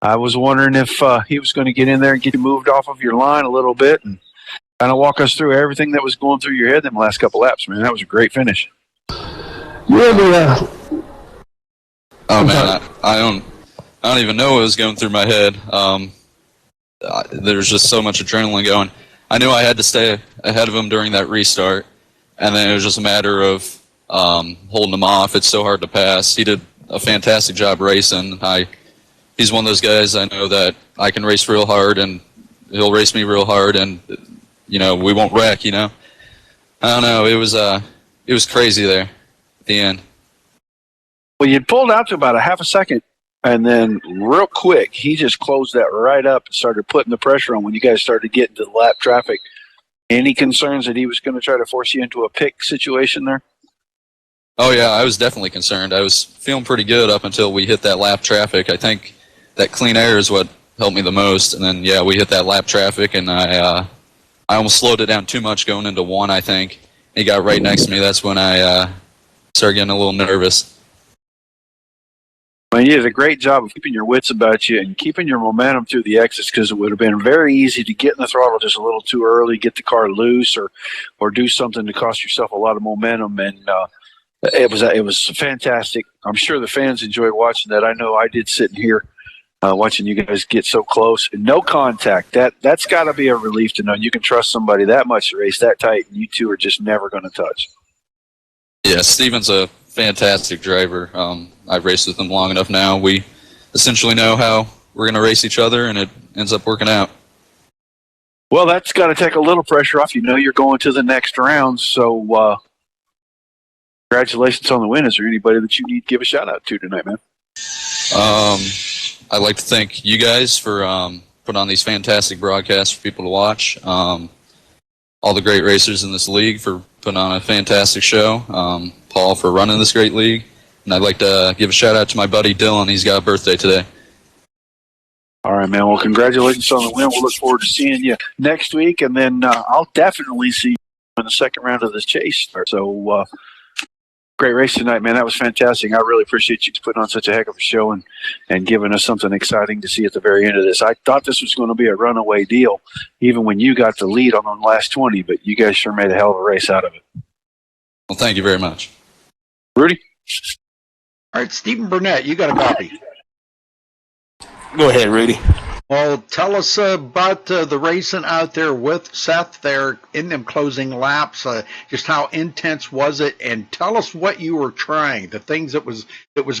I was wondering if he was going to get in there and get you moved off of your line a little bit and kind of walk us through everything that was going through your head in the last couple laps, man. That was a great finish. Yeah, oh, man, I don't even know what was going through my head. There was just so much adrenaline going. I knew I had to stay ahead of him during that restart, and then it was just a matter of holding him off. It's so hard to pass. He did a fantastic job racing. He's one of those guys I know that I can race real hard, and he'll race me real hard, and we won't wreck. I don't know. It was crazy there at the end. Well, you pulled out to about a half a second, and then real quick, he just closed that right up and started putting the pressure on when you guys started getting to the lap traffic. Any concerns that he was going to try to force you into a pick situation there? Oh, yeah, I was definitely concerned. I was feeling pretty good up until we hit that lap traffic. I think that clean air is what helped me the most. And then, we hit that lap traffic, and I almost slowed it down too much going into 1, I think. He got right next to me. That's when I started getting a little nervous. Well, you did a great job of keeping your wits about you and keeping your momentum through the exits because it would have been very easy to get in the throttle just a little too early, get the car loose, or do something to cost yourself a lot of momentum. And it was fantastic. I'm sure the fans enjoyed watching that. I know I did sitting here watching you guys get so close. And no contact. That's got to be a relief to know you can trust somebody that much to race that tight, and you two are just never going to touch. Yeah, Steven's a fantastic driver. I've raced with him long enough now. We essentially know how we're going to race each other, and it ends up working out. Well, that's got to take a little pressure off. You're going to the next round, so Congratulations on the win. Is there anybody that you need to give a shout out to tonight, man? I'd like to thank you guys for putting on these fantastic broadcasts for people to watch. All the great racers in this league for putting on a fantastic show. Paul for running this great league. And I'd like to give a shout out to my buddy Dylan. He's got a birthday today. All right, man. Well, congratulations on the win. We'll look forward to seeing you next week. And then I'll definitely see you in the second round of this chase. So, great race tonight, man. That was fantastic. I really appreciate you putting on such a heck of a show and giving us something exciting to see at the very end of this. I thought this was going to be a runaway deal, even when you got the lead on the last 20, but you guys sure made a hell of a race out of it. Well, thank you very much. Rudy? All right, Stephen Burnett, you got a copy. Go ahead, Rudy. Well, tell us about the racing out there with Seth there in them closing laps. Just how intense was it? And tell us what you were trying, the things that was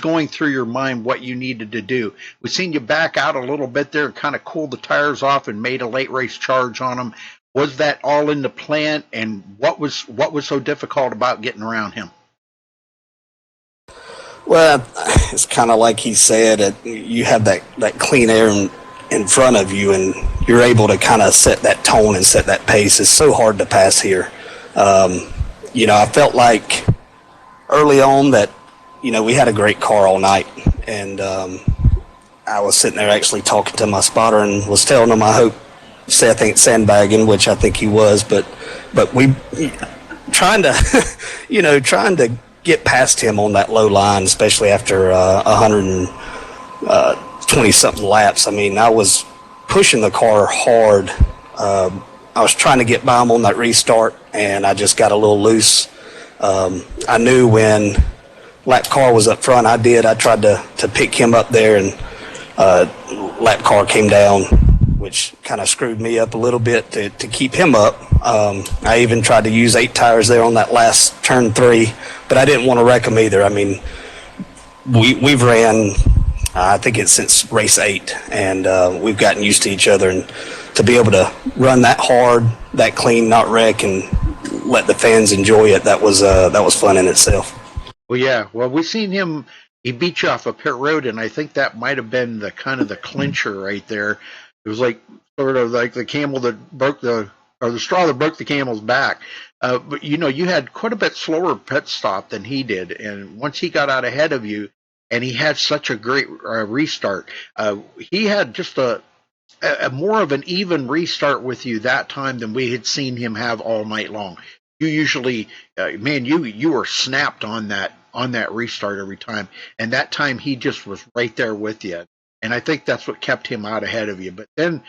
going through your mind, what you needed to do. We've seen you back out a little bit there and kind of cooled the tires off and made a late race charge on them. Was that all in the plan? And what was so difficult about getting around him? Well, it's kind of like he said, you have that clean air in front of you, and you're able to kind of set that tone and set that pace. It's so hard to pass here. I felt like early on that, we had a great car all night, and I was sitting there actually talking to my spotter and was telling him I hope Seth ain't sandbagging, which I think he was, but we trying to get past him on that low line, especially after 120-something laps. I mean, I was pushing the car hard. I was trying to get by him on that restart, and I just got a little loose. I knew when lap car was up front, I tried to pick him up there, and lap car came down, which kind of screwed me up a little bit to keep him up. I even tried to use 8 tires there on that last turn 3, but I didn't want to wreck him either. I mean, we've ran, I think it's since race 8, and we've gotten used to each other. And to be able to run that hard, that clean, not wreck, and let the fans enjoy it, that was fun in itself. Well, yeah. Well, we've seen him. He beat you off a pit road, and I think that might have been the clincher right there. It was like sort of like the camel that broke the straw that broke the camel's back. But you had quite a bit slower pit stop than he did, and once he got out ahead of you, and he had such a great restart, he had just a more of an even restart with you that time than we had seen him have all night long. You usually, you were snapped on that restart every time, and that time he just was right there with you. And I think that's what kept him out ahead of you. But then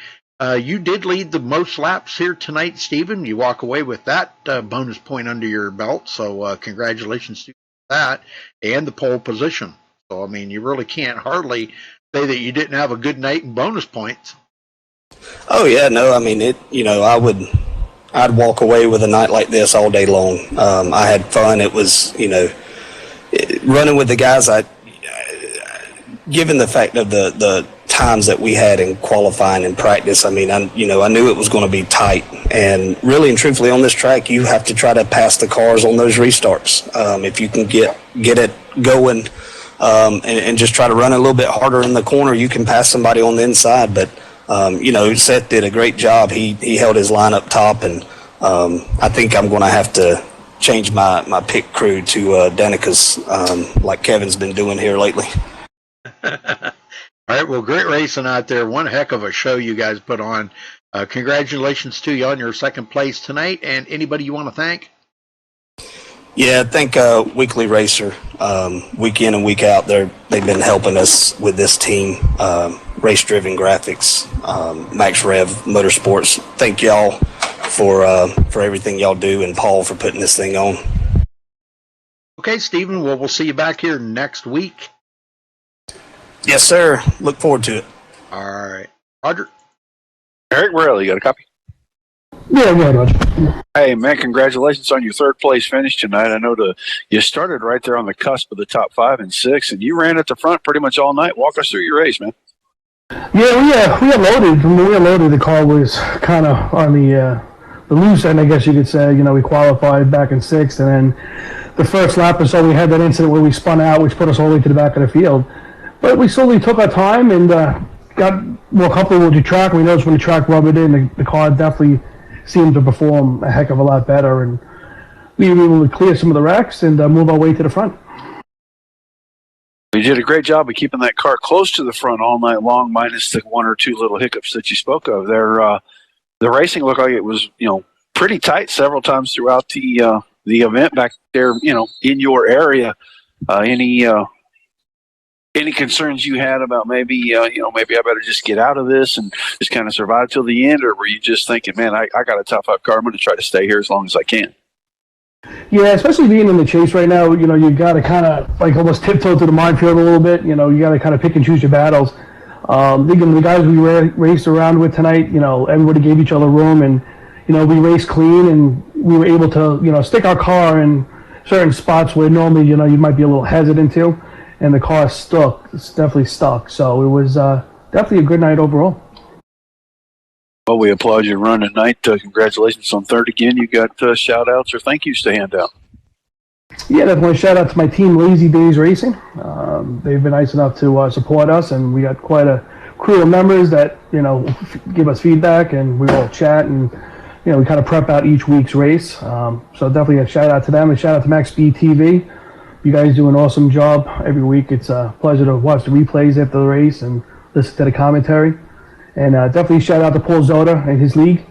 you did lead the most laps here tonight, Stephen. You walk away with that bonus point under your belt. So congratulations to that and the pole position. So, I mean, you really can't hardly say that you didn't have a good night in bonus points. Oh, yeah. No, I mean, I'd walk away with a night like this all day long. I had fun. It was, running with the guys, given the fact of the times that we had in qualifying and practice, I mean, I knew it was going to be tight. And really and truthfully on this track, you have to try to pass the cars on those restarts. If you can get it going and just try to run a little bit harder in the corner, you can pass somebody on the inside. But, Seth did a great job. He held his line up top, and I think I'm going to have to change my pit crew to Danica's like Kevin's been doing here lately. All right, well, great racing out there. One heck of a show you guys put on. Congratulations to you on your second place tonight. And anybody you want to thank? Yeah, I think Weekly Racer, week in and week out, they've been helping us with this team. Race Driven Graphics, Max Rev Motorsports. Thank y'all for everything y'all do, and Paul for putting this thing on. Okay, Stephen. Well, we'll see you back here next week. Yes, sir. Look forward to it. All right. Roger. Eric Morelli, you got a copy? Yeah, Roger. Hey, man, congratulations on your third place finish tonight. I know you started right there on the cusp of the top 5 and 6, and you ran at the front pretty much all night. Walk us through your race, man. Yeah, we unloaded. When we unloaded, the car was kind of on the the loose end, I guess you could say. We qualified back in 6th, and then the first lap or so we had that incident where we spun out, which put us all the way to the back of the field. But we slowly took our time and got more comfortable with the track. We noticed when the track rubbered in, the car definitely seemed to perform a heck of a lot better, and we were able to clear some of the wrecks and move our way to the front. You did a great job of keeping that car close to the front all night long, minus the 1 or 2 little hiccups that you spoke of. There, the racing looked like it was, pretty tight several times throughout the event back there, in your area. Any concerns you had about maybe I better just get out of this and just kind of survive till the end, or were you just thinking, man, I got a tough up car, I'm going to try to stay here as long as I can? Yeah, especially being in the chase right now, you got to kind of like almost tiptoe to the minefield a little bit. You got to kind of pick and choose your battles. The guys we raced around with tonight, everybody gave each other room, and we raced clean, and we were able to stick our car in certain spots where normally you might be a little hesitant to, and the car stuck. It's definitely stuck. So it was definitely a good night overall. Well, we applaud your run tonight. Congratulations on 3rd again. You got shout-outs or thank yous to hand out? Yeah, definitely shout out to my team, Lazy Days Racing. They've been nice enough to support us, and we got quite a crew of members that give us feedback, and we all chat, and we kind of prep out each week's race. So definitely a shout out to them, and shout out to MaxSpeedTV. You guys do an awesome job every week. It's a pleasure to watch the replays after the race and listen to the commentary. And definitely shout out to Paul Zoda and his league.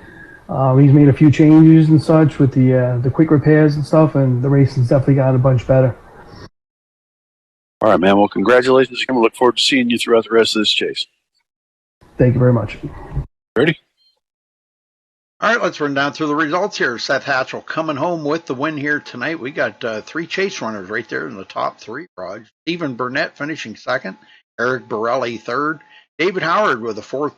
He's made a few changes and such with the quick repairs and stuff, and the racing's definitely gotten a bunch better. All right, man. Well, congratulations again. We look forward to seeing you throughout the rest of this chase. Thank you very much. Ready? All right, let's run down through the results here. Seth Hatchell coming home with the win here tonight. We got 3 chase runners right there in the top 3, Raj. Stephen Burnett finishing 2nd. Eric Borelli 3rd. David Howard with a 4th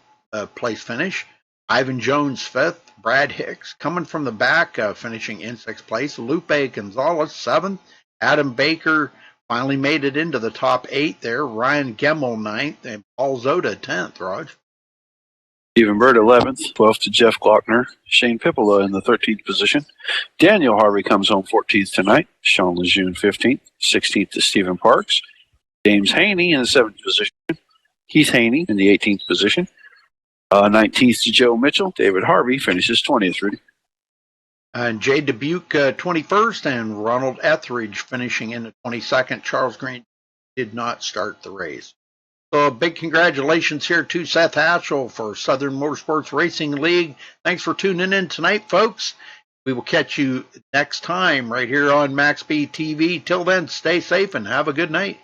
place finish. Ivan Jones 5th. Brad Hicks coming from the back, finishing in 6th place. Lupe Gonzalez 7th. Adam Baker finally made it into the top 8 there. Ryan Gemmel 9th. And Paul Zoda 10th, Raj. Stephen Bird 11th, 12th to Jeff Glockner. Shane Pippola in the 13th position. Daniel Harvey comes home 14th tonight. Sean Lejeune 15th. 16th to Stephen Parks. James Haney in the 7th position. Keith Haney in the 18th position. 19th to Joe Mitchell. David Harvey finishes 20th, Rudy. And Jay Dubuque 21st, and Ronald Etheridge finishing in the 22nd. Charles Green did not start the race. So a big congratulations here to Seth Hatchell for Southern Motorsports Racing League. Thanks for tuning in tonight, folks. We will catch you next time right here on MaxSpeedTV. Till then, stay safe and have a good night.